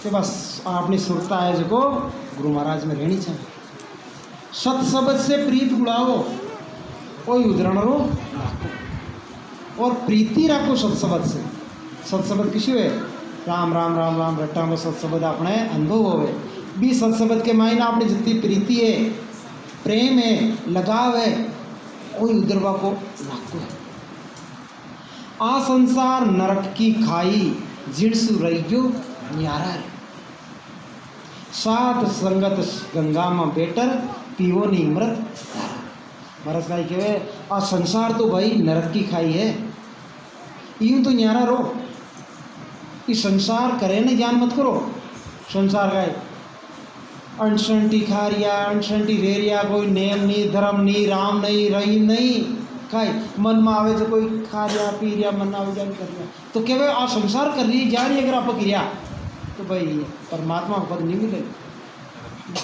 कि बस आपने सुरता है जो गुरु महाराज में रहनी चाहिए। सत शब्द से प्रीत गुड़ाओ कोई उदाहरण रो और प्रीति रखो सत शब्द से। सत शब्द किसी है राम राम राम राम रट्टा में सत शब्द अपने अनुभव होवे भी सत शब्द के मायने आपने जितनी प्रीति है प्रेम है लगाव है कोई उदरवा को लाखो है। आ संसार नरक की खाई जिड़सु रहियो न्यारा है सात संगत गंगा में बेटर पीवो नी मृत मरस भाई कहे आ संसार तो भाई नरक की खाई है यूं तो न्यारा रो इस संसार करे ना ज्ञान मत करो। संसार का अनसंटी खारिया अनसंटी रेरिया कोई नेम नहीं धर्म नहीं राम नहीं रहीम नहीं खाई मन में आवे तो कोई खा रिया पी रिया मन आवे जान कर रिया तो केवल आ संसार कर रही जा रही अगर आप क्रिया तो भाई परमात्मा को पद नहीं मिलेगा।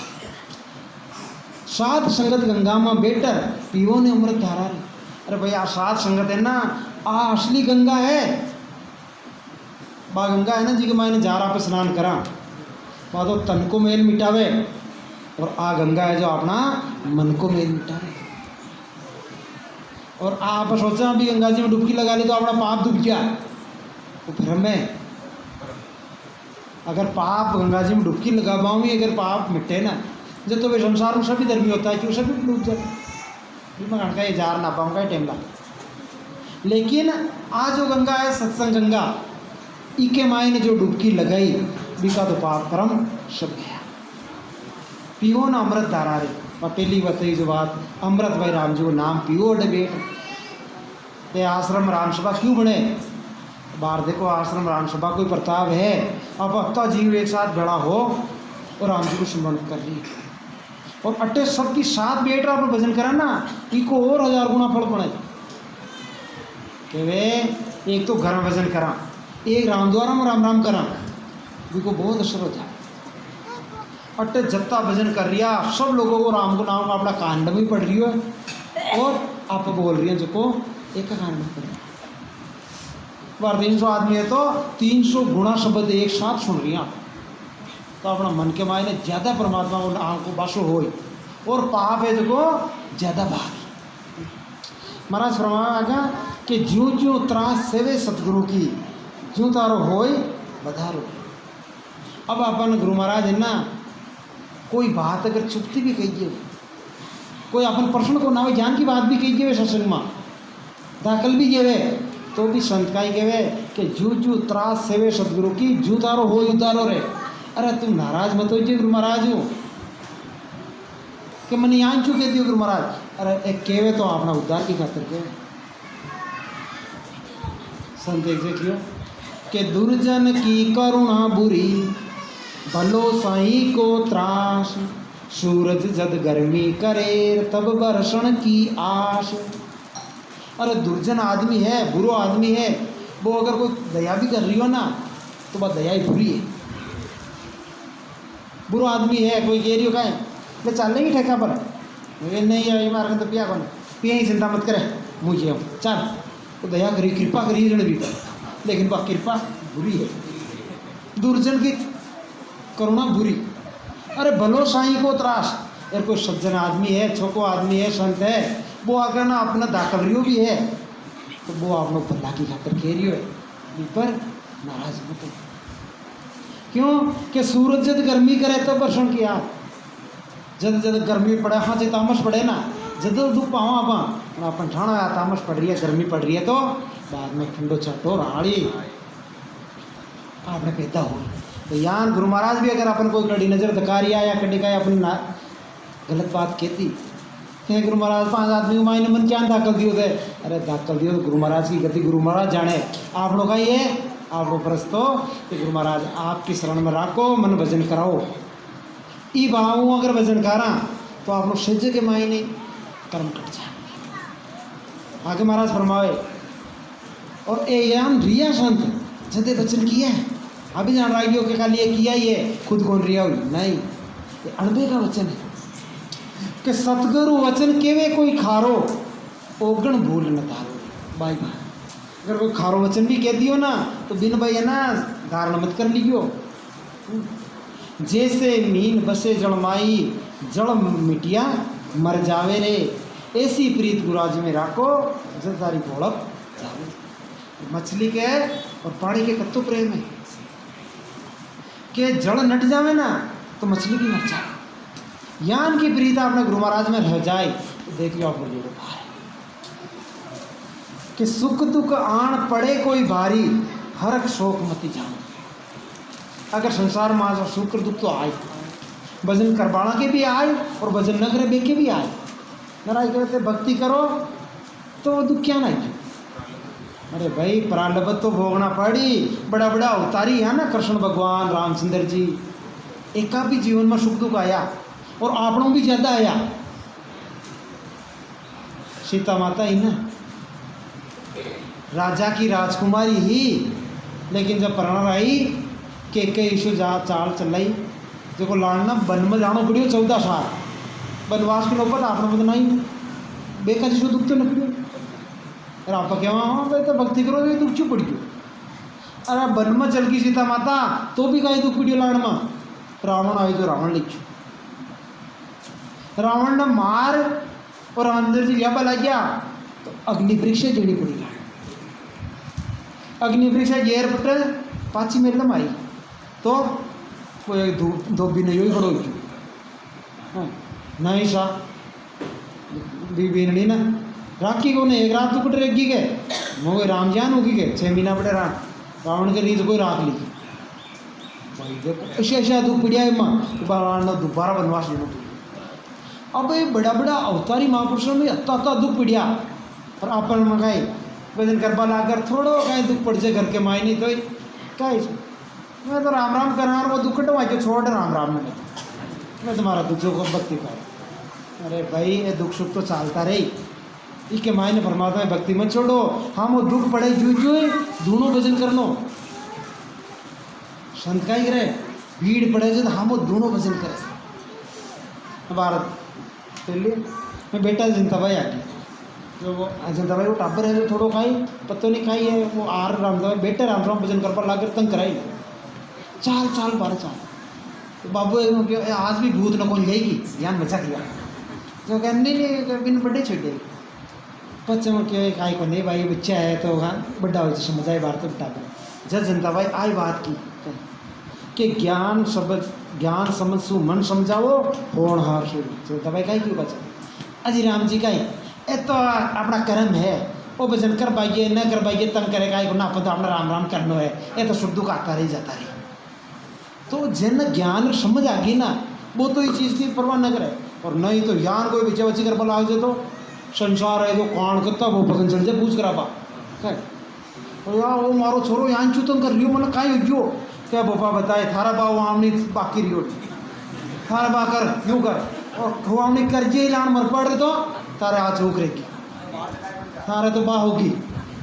सात संगत गंगा में बेटर पीओ ने अमृत धारा रे। अरे भाई आ सात संगत है ना आ असली गंगा है बा गंगा है ना जी के मायने जा रहा पे स्नान करा वह तो तन को मेल मिटावे और आ गंगा है जो अपना मन को मेल मिटावे। और आप सोचा भी गंगा जी में डुबकी लगा ली तो अपना पाप डूब गया तो भ्रम है। अगर पाप गंगा जी में डुबकी लगा पाऊँगी अगर पाप मिटे ना जब तो वे संसार में सभी धर्मी होता है कि सभी डूब जाए मैं का ये जार ना पाऊँगा टेमला। लेकिन आज जो गंगा है सत्संग गंगा इके मायने जो डुबकी लगाई बिका तो पाप कर्म सब गया पियो ना अमृत धारा रे। और पहली बताई जो बात अमृत भाई राम जी को नाम पियो बेट ये आश्रम रामसभा क्यों बने बाहर देखो आश्रम रामसभा कोई प्रताप है अब हफ्ता जीव एक साथ बड़ा हो और राम जी को स्मरण कर ली और अट्टे सबकी साथ बैठ रहा पर भजन करा ना इको और 1000 गुना फल पड़े कि वे एक तो घर में भजन करा एक राम द्वारा में राम राम करा को बहुत असर होता है। अट्टे जत्ता भजन कर रिया सब लोगों को राम को नाम अपना कांड में पढ़ रही हो और आप बोल रही हैं जो को एक का कांड में पढ़ रही बार 300 आदमी है तो 300 गुणा शब्द एक साथ सुन रही हैं तो अपना मन के मायने ज़्यादा परमात्मा को बासो हो और पाप है जो को ज़्यादा भाग। महाराज फरमाया कि ज्यों ज्यों त्रास सेवे सतगुरु की ज्यों तारो होय बधारो। अब अपन गुरु महाराज है ना कोई बात अगर चुपती भी कहिए कोई अपन प्रश्न को ना ज्ञान की बात भी कहिए सत्संग में दाखिल भी गेवे तो भी संत का ही कहवे कि जू जू त्रास सेवे सतगुरु की जू तारो हो उतारो रे। अरे तुम नाराज मत हो जी गुरु महाराज हो कि मन यहाँ चू कहती हो गुरु महाराज अरे एक कहवे तो अपना उद्धार की खातिर के संत एक देखियो कि दुर्जन की करुणा बुरी भलो साई को त्रास सूरज जद गर्मी करे तब बरसण की आस। अरे दुर्जन आदमी है बुरो आदमी है वो अगर कोई दया भी कर रही हो ना तो वह दया ही बुरी है। बुरो आदमी है कोई कह रही हो कहें वे चल लेंगे ठेका पर वे नहीं आई मार तो पिया कौन पिया ही चिंता मत करे मुझे हम चल तो दया करी कृपा करी रण भी लेकिन वह कृपा बुरी है दुर्जन की करुणा बुरी। अरे भलो साई को त्रास यार कोई सज्जन आदमी है छोको आदमी है संत है वो अगर ना अपना दाखल रियो भी है तो वो आप लोग भला की खातर कह रही है पर नाराज मत हो। क्यों कि सूरज जब गर्मी करे तो बरसण की आग जब जब गर्मी पड़े हाँ जो तामस पड़े ना जब धूप पाओ आप अपन ठाणा तामस पड़ रही है गर्मी पड़ रही है तो बाद में ठंडो छटो राड़ी आपने पैदा हो तो यान गुरु महाराज भी अगर अपन कोई कड़ी नज़र दकारिया या कड़ी का अपनी गलत बात कहती थे गुरु महाराज 5 आदमी को मायने मन क्या दाखिल दियो थे अरे दाखिल दियो तो गुरु महाराज की गति गुरु महाराज जाने आप लोग का ये आपको प्रस्तो कि गुरु महाराज आपकी शरण में राखो, मन भजन कराओ। ई बाहू अगर भजन करा तो आप लोग सज्ज के मायने कर्म कट जाए। आगे महाराज फरमावे, और ए यान रिया संत जदे वचन किया है, अभी जान रहा के खाली ये किया ही है, खुद कौन रिया हुई नहीं, ये अणबे का वचन है कि सतगुरु वचन केवे कोई खारो ओगण भूल न तारो। भाई अगर कोई खारो वचन भी कह दियो ना तो बिन भाई है ना धारण मत कर लियो। जैसे मीन बसे जलमाई जल मिटिया मर जावे रे, ऐसी प्रीत गुराज में राखो जब तारी भोड़प जावे। मछली के और पानी के कत्तो प्रेम है कि जल नट जावे ना तो मछली भी मर जाए। यान की प्रीत अपने गुरु महाराज में रह जाए तो देख लो आप लोग कि सुख दुख आन पड़े कोई भारी, हरक शोक मति जान। अगर संसार में आज सुख दुख तो आए, भजन करवाना के भी आए और भजन न करे बे के भी आए। नाराज कहते भक्ति करो तो दुख क्या नहीं। अरे भाई प्रारब्ध तो भोगना पड़ी, बड़ा बड़ा अवतारी है ना कृष्ण भगवान रामचंद्र जी, एक का भी जीवन में सुख दुख आया और आपनों भी ज़्यादा आया। सीता माता ही ना राजा की राजकुमारी ही, लेकिन जब प्रण आई के इशू जा चाल चलाई जो लाड़ना वन में जानो पड़ियो 14 साल वनवास के नौबत आपने बदना ही बेका जिसको दुख तो न पड़ियो। अरे आप क्या हाँ भाई तो भक्ति करो ये दुख क्यों पड़ियो। अरे वन में चल गई सीता माता तो भी कहीं दुख पड़ियो लाड़ में। रावण आई तो रावण लिख रावण ने मार और अंदर से लिया बला गया तो अग्निवृक्ष जड़ी पड़ी। अग्निवृक्ष जेर पटल पाची मेलम आई तो कोई दो भी नहीं हुई खड़ो नहीं सा बीननी ना राखी को एक रात तो पटे रेगी गए मोगे राम जान होगी गए 6 महीना पटे रावण के रीत कोई राख ली भाई देखो ऐसे ऐसा दुख पड़िया है माँ दोबारा वनवास लेना पड़ा। अब ये बड़ा बड़ा अवतारी महापुरुषों में अत्ता दुख पड़िया और अपन मंगाई भजन करवा लाकर थोड़ो कहीं दुख पड़ जाए घर के मायने तो क्या मैं तो राम राम करना वो दुख कटवा के छोड़ राम राम में मैं तुम्हारा दुखों को भक्ति कर। अरे भाई ये दुख सुख तो चलता रही इसके मायने परमात्मा में भक्ति मत छोड़ो। हम वो दुख पड़े जू दोनों भजन करनो संत का ही करे भीड़ पड़े जो तो हम वो दोनों भजन करें। भारत चलिए मैं बेटा जनता भाई आ गई जो वो जनता भाई वो टाबर है जो थोड़ो खाई पत्तो नहीं खाई है वो आर रामदेव बेटे राम राम भजन कर पर लाकर तंग कराई चाल चाल 12 चाल तो बाबू आज भी भूत न कौन जाएगी यान बचा किया जो कह नहीं बिन बड़े छोटे बच्चे में क्यों खाई को नहीं भाई बच्चा है तो हाँ बड़ा हो समझ आए बार तो टाबर जब जनता भाई आई बात की कि ज्ञान समझ सु मन समझाओ होण हार सु जनता भाई कहीं क्यों बचा अजी राम जी का ये तो अपना कर्म है वो भजन कर पाइए न कर पाइए तंग करेगा ना अपन तो अपना राम राम करना है ये तो सुख दुख आता रही जाता रही। तो जिन ज्ञान समझ आ गई ना वो तो इस चीज़ की परवाह न करे और नहीं तो ज्ञान कोई बच्चे बच्ची कर बोला जाए तो संसार है जो कौन करता वो पकड़ चल जाए पूछ करा पा यार वो मारो छोरो यहाँ चूतन कर लियो मतलब कहीं हो क्या बोपा बताए थारा बा वामनी बाकी रियो थारा बा कर यूँ कर और वामनी कर जे लान मर पड़ रहे तो तारे हाथ रोक रहेगी तारे तो बा होगी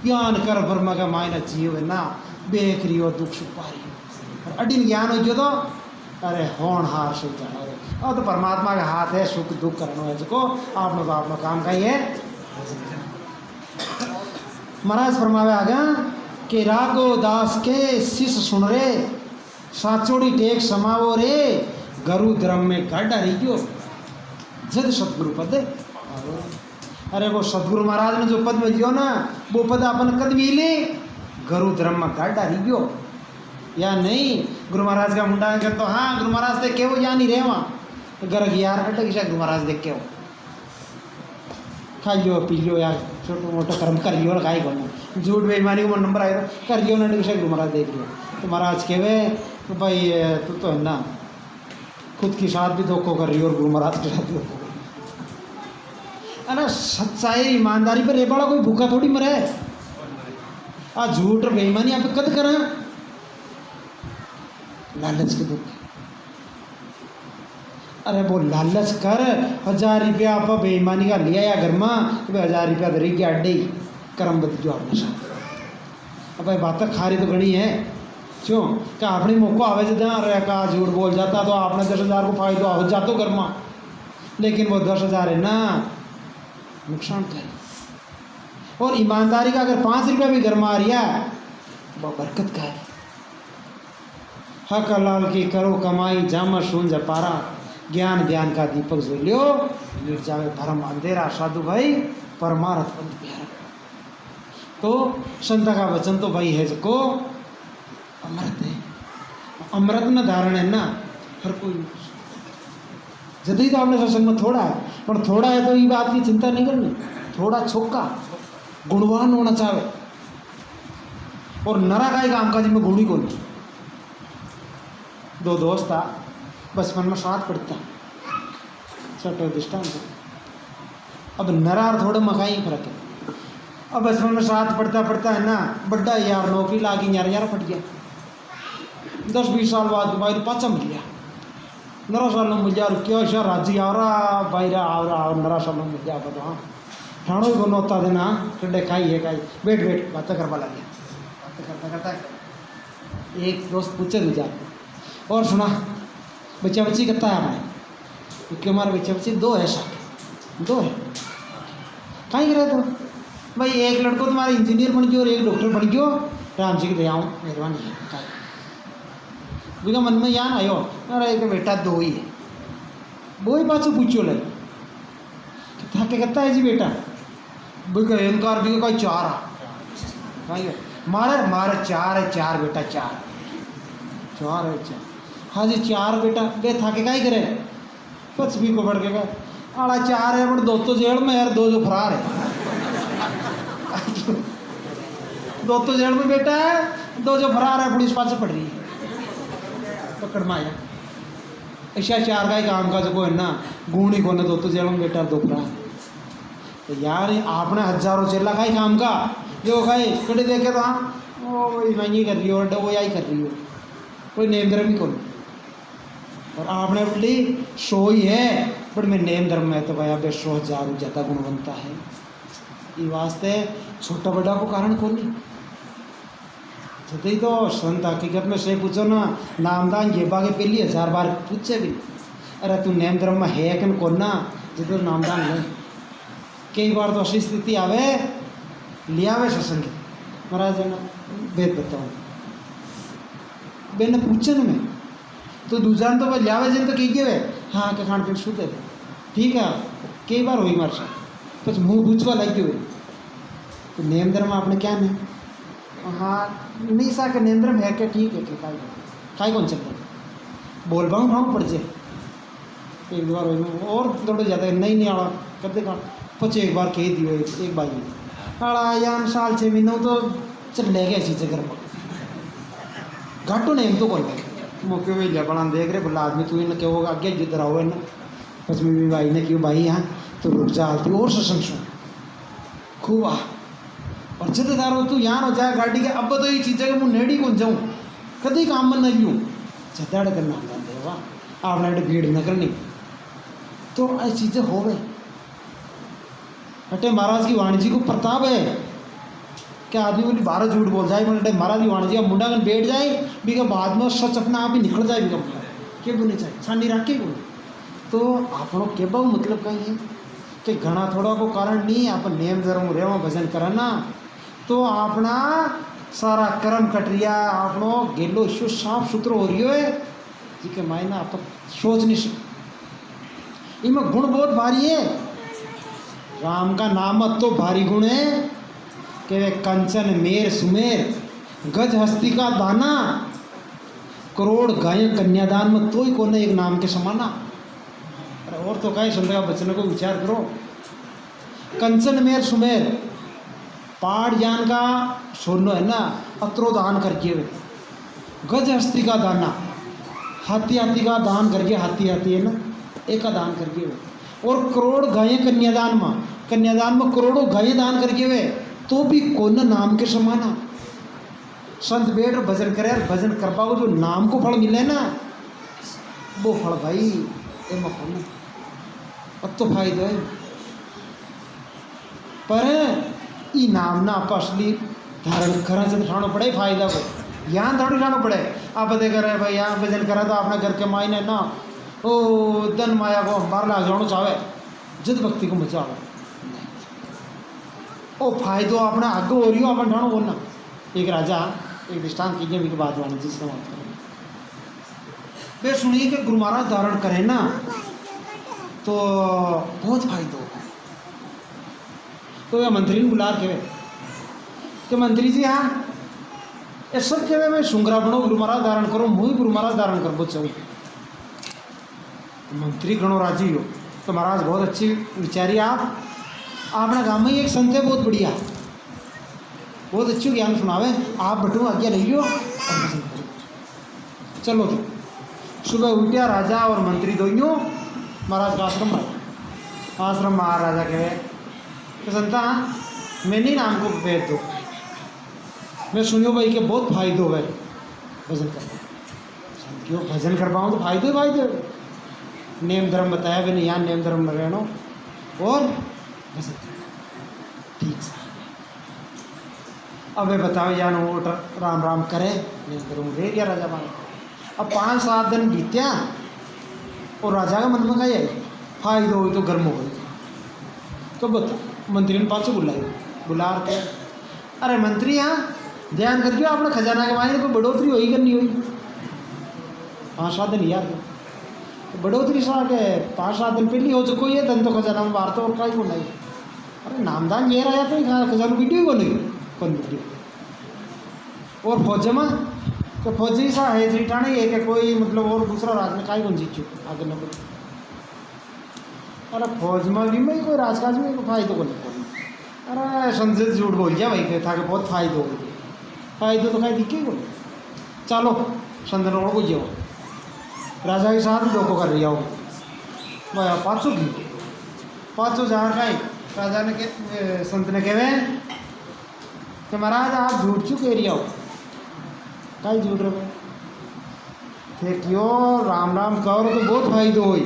ज्ञान कर वर्मा का मायना जीव है ना बेख रही हो दुख सुख पा रही हो अडिन ज्ञान हो जो तो अरे होण हार सुख जाना और तो परमात्मा के हाथ है सुख दुख करना है जिसको आप लोग अपना काम का ही है। महाराज फरमावे आगा कि रागो दास के शिष सुन रे साचोड़ी टेक समावो रे गरु धर्म में गाढ़ा रही जद सतगुरु पद। अरे वो सतगुरु महाराज ने जो पद में लियो ना वो पद अपन कद भी ले गरु धर्म में गाढ़ा रही या नहीं। गुरु महाराज का मुंडा कर तो हाँ गुरु महाराज देख के वो या नहीं रहे वहाँ गर्ग यार अटक किसा गुरु महाराज देख के हो खा लियो पी लियो यार छोटो मोटो कर्म कर लियो खाई को झूठ बेईमानी को नंबर आए तो कर लियो ना किसा गुरु महाराज देख लियो तो महाराज कहे तो भाई तू तो है ना खुद के साथ भी धोखो कर रही हो और गुरु महाराज के साथ भी धोखो अरे सच्चाई ईमानदारी पर ये बड़ा कोई भूखा थोड़ी मरे। आ झूठ और बेईमानी आप कद करें लालच के दुख। अरे वो लालच कर 1000 रुपया आप बेईमानी का लिया या घर में 1000 रुपया धरी के अड्डे कर्म बद जो आपने साथ अब भाई बात खारी तो घनी है क्यों क्या अपनी मौका आवे जहाँ रह का झूठ बोल जाता तो आपने 10,000 को फायदा हो जातो घर में, लेकिन वो 10,000 है ना नुकसान करे। और ईमानदारी का अगर 5 रुपया भी घर में आ रहा है वो बरकत का है। हक हलाल की करो कमाई जामा सूंझ पारा, ज्ञान ध्यान का दीपक जोलियो मिट जावे धर्म अंधेरा। साधु भाई परमार्थ पंथ प्यारा। तो संत का वचन तो भाई है को अमृत है, अमृत न धारण है ना हर कोई। जदी तो आपने सत्संग में थोड़ा है पर थोड़ा है तो ये बात की चिंता नहीं करनी, थोड़ा छोका गुणवान होना चाहे। और नरा का ही काम का जिसमें गुण ही को नहीं। 2 दोस्त था बचपन में साथ पढ़ता छोटे दृष्टांत। अब नरा और थोड़े मकाई फर्क है। अब बचपन में साथ पढ़ता पढ़ता है ना बड्डा यार नौकरी लागी यार यार फट गया। 10-20 साल बाद भाई पाचा मिल गया। 9 साल में मिल जा क्या शाह राजी आ रहा भाई आ रहा 9 साल में मिल जा तो हाँ ठाणो ही बनो होता देना टिड्डे खाई है खाई बैठ बैठ बातें करवा लग गया। बातें करता करता एक दोस्त पूछे दूजा और सुना बच्चा बच्ची कितना है हमारे, क्योंकि हमारे बच्चा बच्ची 2 है साथ 2 है। कहीं रहे तो भाई एक लड़को तुम्हारा इंजीनियर बन गयो और एक डॉक्टर बन गयो, राम जी की दया मेहरबानी है। बिका मन में यान आयो अरे एक बेटा 2 ही है। वो ही पाछू पूछो लगे थाके कहता है जी बेटा बिका इनकार भी कोई 4 है मारे मारे 4 है 4 बेटा 4 है 4 हाँ जी 4 बेटा बे थाके का ही करे कुछ भी को बढ़ के गए आड़ा 4 है बट 2 तो जेल में यार 2 जो फरार है 2 तो जेल में बेटा है 2 जो फरार है पुलिस पास पड़ रही है पकड़ में आया। ऐसा 4 का ही काम का जो को है ना गुण ही कोने 2 तो जेल में बेटा 2 फरार। तो यार आपने हजारों चेला का ही काम का जो खाए कड़े देखे तो हाँ वो वही महंगी कर रही हो और वो यही कर रही हो कोई नेम धर्म ही कौन। और आपने बोली 100 ही है बट मैं नेम धर्म में तो भाई अब 100,000 ज़्यादा गुण बनता है। ये वास्ते छोटा बड़ा को कारण कौन नहीं जती तो संत हकीकत में से पूछो ना नामदान ये बागे पहली 1000 बार पूछे भी अरे तू नेम धर्म में है कि कौन ना जो नामदान ले। कई बार तो ऐसी स्थिति आवे लिया आवे सत्संग महाराज ना भेद बताऊँ बेन पूछन में तो दूसरा तो भाई लियावे जिन तो कही वे हाँ के खान पीन शुद्ध है ठीक है। कई बार हुई मार साथ कुछ मुँह पूछवा लगी हुई तो नेम धर्म आपने क्या नहीं हाँ नहीं सा के नेम धर्म है क्या ठीक है क्या खाई कौन चलता बोल पाऊँ ठाऊँ पड़ जाए। एक बार हुई और थोड़े ज़्यादा नहीं आड़ा करते का पचे एक बार कह दियो एक बार आड़ा यान साल 6 महीनों तो चल ले गए चीज़ें घर पर घाटो नेम तो कौन मौके में बड़ा देख रहे बोला आदमी तू क्या होगा आगे जिधर आओ ना पश्चिमी भी भाई ने क्यों भाई यहाँ तो रुक जा आती और सत्संग सुन खूब आ और जितेदार हो तू यहाँ हो जाए गाड़ी के अब तो ये चीज़ें कि मैं नेड़ी कौन जाऊँ कभी काम में नहीं हूँ जदाड़ करना जानते वाह आपने भीड़ न करनी तो ऐसी चीज़ें हो गए। अटे महाराज की वाणी जी को प्रताप है क्या आदमी बोली 12 झूठ बोल जाए बोले महाराज की वाणी जी अब मुंडा कर बैठ जाए भी बाद में सच अपना आप ही निकल जाए भी के बोलने चाहिए छानी रख के बोले। तो आप लोग के बहु मतलब कहीं है कि घना थोड़ा को कारण नहीं आप नेम धर्म रेव भजन करना तो अपना सारा कर्म कटरिया आप लोग गेलो ईश्वर साफ सुथरो हो रही है जी के मायना आप सोच नहीं सकते। इनमें गुण बहुत भारी है। राम का नाम तो भारी गुण है कि वे कंचन मेर सुमेर गज हस्ती का दाना करोड़ गाय कन्यादान में तो ही कौन एक नाम के समाना। अरे और तो कहीं संत का बचन को विचार करो। कंचन मेर सुमेर पहाड़ जान का सोनो है ना अत्रो दान करके वे गज हस्ती का दाना हाथी हाथी का दान करके हाथी हाथी है ना एक का दान करके वे और करोड़ गाय कन्यादान में करोड़ों गाय दान करके वे तो भी कौन नाम के समाना। संत बैठ और भजन करे और भजन कर पाओ जो नाम को फल मिले ना वो फल भाई ए मखोनी अब तो फायदा है। पर ई नाम ना आप असली धारण करा से ठाणो पड़े फायदा को यहाँ थोड़ी ठाणो पड़े। आप बता करे भाई यहाँ भजन करा तो अपना घर के मायने ना ओ धन माया को बार लाग जानो चाहे जिद भक्ति को मजा आवे ओ फायदो अपना आगे हो रही हो अपन ठाणो बोलना। एक राजा एक दृष्टांत कीजिए भी बात वाली जिसका बात करें वे सुनिए कि गुरु महाराज धारण करें ना तो बहुत फायदा होगा। तो वह मंत्री ने बुला के कि मंत्री जी हाँ ये सब कहे मैं सुंगरा बनो गुरु महाराज धारण करो मुँह गुरु महाराज धारण कर बहुत चाहिए। मंत्री गणो राजी हो तो महाराज बहुत अच्छी विचारी आप अपना गाँव में एक संत है बहुत बढ़िया बहुत अच्छी ज्ञान सुनावे आप बटू आज्ञा ले लो और पसंद करो। चलो तो सुबह उठिया राजा और मंत्री दोनों महाराज का आश्रम आया। आश्रम महाराजा कहे कि संता मैंने नाम को भेज दो मैं सुनियो भाई के बहुत फायदे हो गए भजन करना क्यों भजन कर पाऊँ तो फायदे फायदे नेम धर्म बताया मैंने यहाँ नेम धर्म में रहना और भजन करना ठीक से। अब वे बताओ यान वो राम राम करे नेम धर्म रह गया राजा मान। अब 5-7 दिन बीत्या और राजा का मन में कहा फायदा हो तो गर्म हो गई तो बता मंत्री ने पाछे बुला के अरे मंत्री यहाँ ध्यान करके अपने खजाना के मायने कोई बढ़ोतरी होगी कि नहीं हुई 5-7 दिन याद तो बढ़ोतरी सा के 5-7 दिन पहले हो चुको ये धन तो खजाना में बाहर तो और कहीं को नहीं। अरे नामदान ये रहा तो खजाना वीडियो को नहीं कौन वीडियो और फौज में तो फौजी सा है ठिठाने ये कि कोई मतलब और दूसरा राज में काई कौन जीत चुके आगे न कोई। अरे फौज में भी मैं कोई राजकाज में फायदे को नहीं। अरे संसद झूठ बोल गया भाई था कि बहुत फायदे हो गए फायदे तो कहीं दिखे को चलो संदन को जाओ राजा के साथ डोको कर रही हो भाई 500 की 500 जार का राजा ने के संत ने कहे कि महाराज आप झूठ क्यों कह रही हो कहीं झूठ रहे थे क्यों राम राम करो तो बहुत फायदे हुई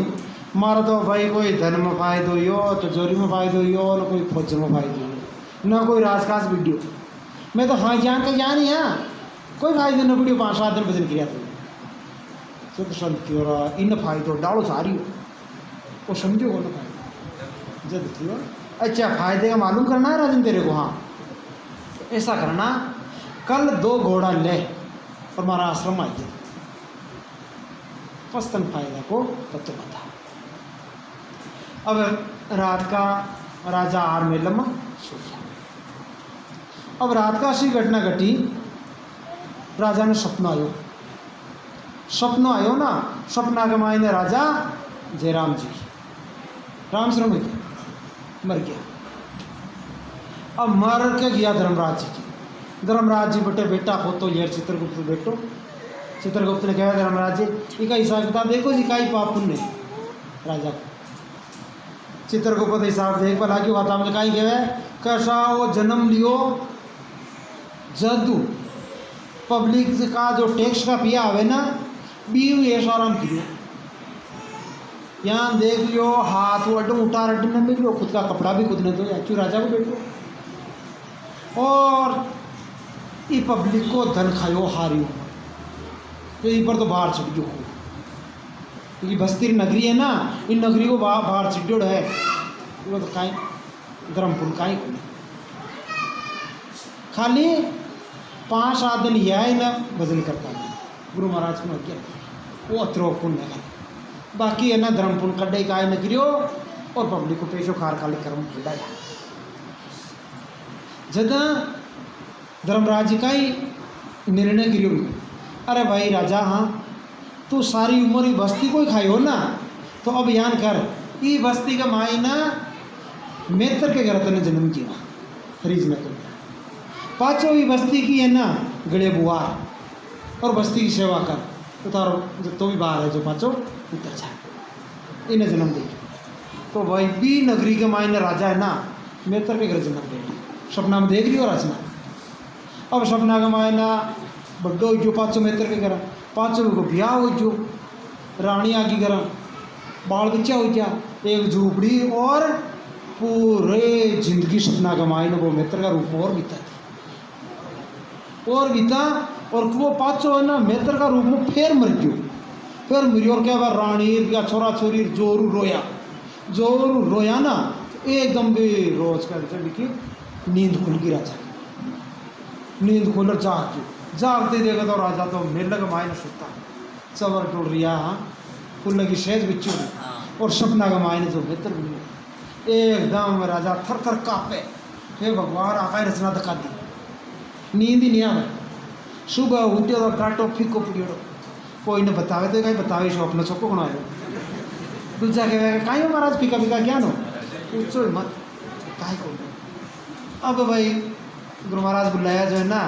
मारा तो भाई कोई धन में फायदो हो तो चोरी में फायदो हो ना कोई फौज में फायदो हो ना कोई राजकाज वीडियो मैं तो हाँ ज्ञान का ज्ञान ही हाँ कोई फायदो न वीडियो 5-7 दिन भजन किया तो संत क्यों रहा इन फायदो डालो सारी हो वो समझो ना फायदा जब क्यों अच्छा फायदे का मालूम करना है राजन तेरे को। हाँ ऐसा करना कल 2 घोड़ा ले और हमारा आश्रम आइए पस्तन फायदा को तब तो बता। अब रात का राजा आर में लम्बा सो गया। अब रात का ऐसी घटना घटी राजा ने सपना आयो ना सपना के मायने राजा जयराम जी राम श्रम मर गया। अब मर के गया धर्मराज जी की धर्मराज जी बेटा हो तो यार चित्रगुप्त बेटो चित्रगुप्त ने कहा धर्मराज जी इसका हिसाब किताब देखो जी काई पाप पुण्य राजा को चित्रगुप्त हिसाब देख भला की बात हमने कहीं कहे कैसा वो जन्म लियो जदू पब्लिक का जो टैक्स का पिया हुए ना बीव ये साराम कियो यहाँ देख लियो हाथ अड्डू उठा अड्डू न मिलो खुद का कपड़ा भी खुद ने धो चू राजा को बैठो और ये पब्लिक को धन खायो हारियो तो इन पर तो बाहर छिट गयो क्योंकि बस्ती नगरी है ना इन नगरी को बाहर छिटोड़ है वो तो काई धर्मपुर काई को खाली 5-7 दिन यह ही ना भजन करता है गुरु महाराज को क्या वो अत्रो पुण्य है बाकी है ना धर्मपुर कड्डे काय न गिरियो और पब्लिक को पेशो खार खाली कर्म खिलाया जदा धर्मराज जी का ही निर्णय गिरियो अरे भाई राजा हाँ तू सारी उम्र ही बस्ती को ही खाई हो ना तो अब यान कर ये बस्ती का माई ना मेतर के घर तने जन्म किया हरीज न कर पाँचों ही बस्ती की है ना गड़े बुआर और बस्ती की सेवा कर तो तारो जब तो भी बाहर है जो पाँचों उतर जाए इन्हें जन्म दे तो भाई भी नगरी के मायने राजा है ना मेतर के घर जन्म दे सपना में देख रही हो राजना अब सपना का मायना बड्डो जो 500 मीटर के करा 500 को ब्याह हो जो रानी आगे करा बाल बच्चा हो जा एक झूपड़ी और पूरे जिंदगी सपना का मायना वो मित्र का रूप में और बीता और वो 500 है ना मित्र का रूप में फिर मर गयो और क्या बार रानी या छोरा छोरी जोरू रोया ना एकदम भी रोज का देखिए नींद खुल गई राजा नींद खुल जागते देखा तो राजा तो मेले का मायने सुता चवर टूट रिया खुल की शेज बिच्छू और सपना का मायने जो बेहतर बनी एकदम राजा थर थर कांपे हे भगवान आका रचना दिखा दी नींद ही नहीं आवे सुबह उठे तो काटो फीको पड़ियो कोई ने बतावे तो कहीं बतावे स्वप्न चौको बनाए दूसरा कहे कहीं महाराज फीका फीका क्या नो पूछो मत काहे को अब भाई गुरु महाराज बुलाया जो है ना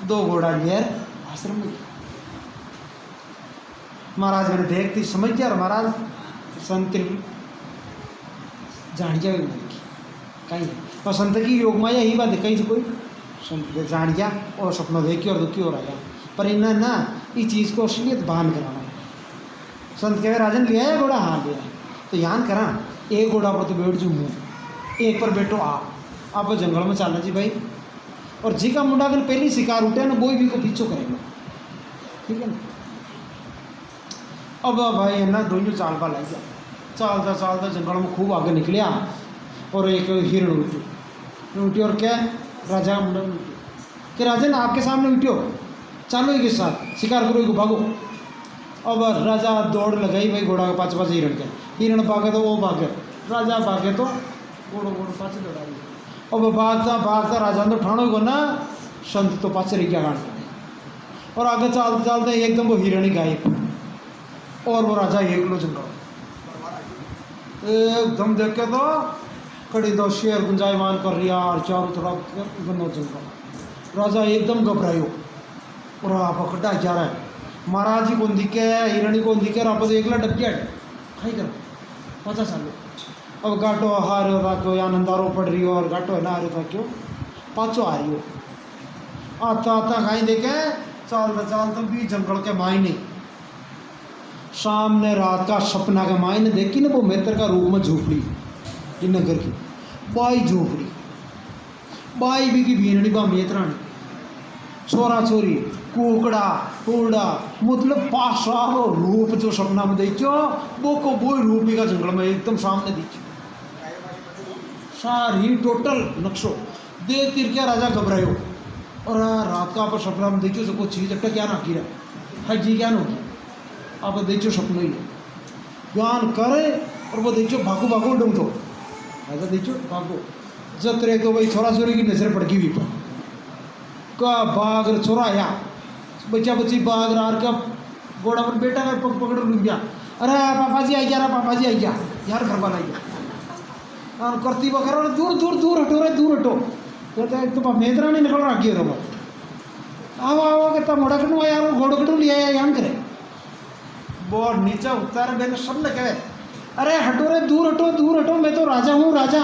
2 घोड़ा लिया आश्रम में महाराज मैंने देखती समझ गया और महाराज संत जान गया कहीं और संत की योग माया यही बात है कहीं से कोई संत जान गया और सपना देखी और दुखी हो रहा पर इन्हें ना इस चीज़ को असलियत बहान कराना संत कहे राजन लिया है घोड़ा हाँ लिया तो यान करा एक घोड़ा पर तो बैठ जू मुँह एक पर बैठो आप जंगल में चलना जी भाई और जी का मुंडा अगर पहली शिकार उठे ना वो भी को पीछो करेगा ठीक है ना अब भाई है ना दोनों चाल पा लग गया चालता जंगल में खूब आगे निकलिया और एक हिरण उठी और क्या राजा का मुंडा उठी कि राजन आपके सामने उठो चालो ही के साथ शिकार करो को भागो अब राजा दौड़ लगाई भाई घोड़ा के पाँच हिरण के हिरण भागे तो वो भागे राजा भागे तो घोड़ो पाँच दौड़ा अब भागता राजा तो ठाणो को ना संत तो पास रह गया गांड और आगे चलते एकदम वो हिरण ही गायब और वो राजा एक लो जंगल एकदम देख के तो कड़ी दो शेर गुंजायमान कर रिया और चारों तरफ गनो जंगल राजा एकदम घबरायो और आप कटा जा रहा है महाराज जी कौन दिखे हिरणी कौन दिखे आप एकला डबिया खाई कर पचा चालू अब घाटो हार था क्यों या नंदारो पड़ रही हो और घाटो है ना हार था क्यों पाँचों आ रही हो आता खाई देखे चलते भी जंगल के मायने सामने रात का सपना के मायने देखी ना वो मेहतर का रूप में झोपड़ी ये नगर की बाई झोपड़ी बाई भी की भीनड़ी बा मेतरानी छोरा छोरी कुकड़ा टोड़ा मतलब पासारो रूप जो सपना में देखो वो को वो रूपी का जंगल में एकदम सामने देखो सारी टोटल नक्शो देख तिर क्या राजा घबरायो और रात का आप सपना में देखो कोई चीज अट्टा क्या ना गिरा है जी क्या नो आप देखो सपना ही ज्ञान करे और वो देखो भागो डूम तो ऐसा देखो भागो जतरे तो भाई छोरा छोरी की नजर पड़ गई भी का बाघ छोरा आया बच्चा बच्ची बाघ रार का घोड़ा पर बेटा का पकड़ लूँ गया अरे पापा जी आई जा रहा पापा जी आई जा यार घर वाला आई जा और करती बकर दूर हटो रे दूर हटो कहता है तो मेदरा नहीं निकल रहा किया आओ कहता मोड़ा कटू यार घोड़ो कटू लिया यान करे वो नीचे उतार मैंने सब ने कहे अरे हटो रे दूर हटो मैं तो राजा हूँ राजा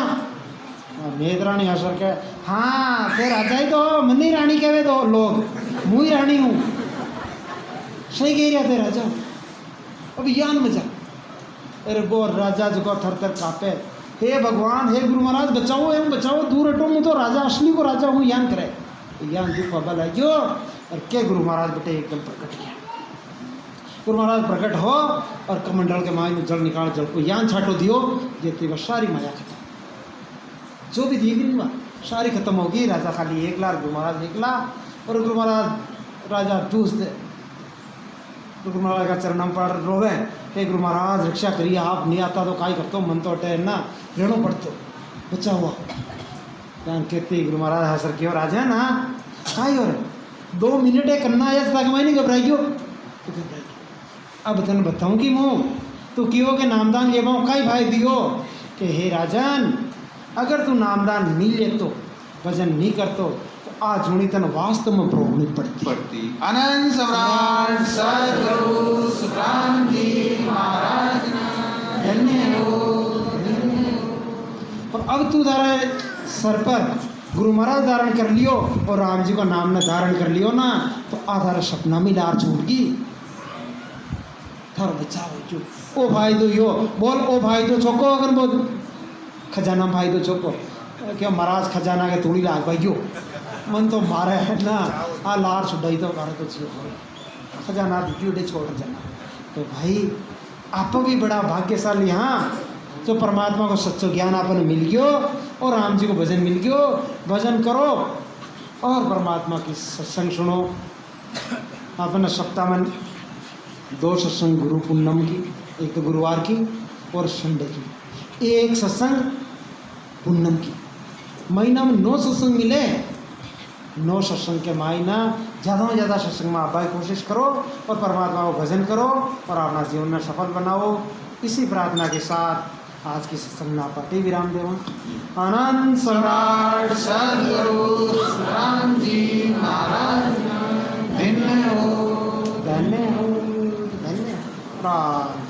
मेदरानी हसर के हाँ फिर राजा ही तो मनी रानी कहे तो लोग मुई रानी हूँ सही कह रहा थे राजा अब यान मजा अरे वो राजा जो थर थर कापे हे भगवान हे गुरु महाराज बचाओ एवं बचाओ दूर हटो मैं तो राजा असली को राजा हूँ यान करे यान दुख बल है जो और क्या गुरु महाराज बेटे एकदम प्रकट किया गुरु महाराज प्रकट हो और कमंडल के माय में जल निकाल जल को यान छाटो दियो जेती वह सारी माया खत्म जो भी देख रही सारी खत्म होगी राजा खाली एक लाख गुरु महाराज निकला और गुरु महाराज राजा टूस दे गुरु महाराज का चरणम पर रोवे हे गुरु महाराज रक्षा करिए आप नहीं आता तो काई करते हो मन तो अटे ना रेणो पड़ते हो बचा हुआ जान कहते गुरु महाराज हसर की और राजा ना काई और 2 मिनट एक करना आया तक मैं नहीं घबराइयो अब तन बताऊँ कि मुँह तो क्यों के नामदान ले पाऊँ काई भाई दियो कि हे राजन अगर तू नामदान नहीं ले तो भजन नहीं करतो तो आज हुणी तन वास्तव में भोगनी पड़ती अनंत सम्राट सद्गुरु सुखराम जी महाराज धन्य हो। और अब तू तारे सर पर गुरु महाराज धारण कर लियो और राम जी का नाम न धारण कर लियो ना तो आधार सपना में लार छूटगी थारो बचाओ जो ओ भाई तो यो बोल ओ भाई तो चौको अगर बोल खजाना भाई तो चौको क्या महाराज खजाना के थोड़ी लाग भाई यो मन तो मारे है ना आ लार छुड़ाई तो मारे तो चाहिए खजाना ड्यूटी छोड़ जाना तो भाई आप भी बड़ा भाग्यशाली हाँ तो परमात्मा को सच्चो ज्ञान आपने मिल गयो और राम जी को भजन मिल गयो भजन करो और परमात्मा की सत्संग सुनो अपने सप्ताह में 2 सत्संग गुरु पूर्णम की एक तो गुरुवार की और संडे की एक सत्संग पूर्णम की महीना में 9 सत्संग मिले 9 सत्संग के महीना ज़्यादा से ज़्यादा सत्संग में आप कोशिश करो और परमात्मा को भजन करो और अपना जीवन में सफल बनाओ इसी प्रार्थना के साथ आज की सत्संग ना पाते विराम देव आनंद सम्राट सद्गुरु राम जी महाराज धन्य हो धन्य हो धन्य राम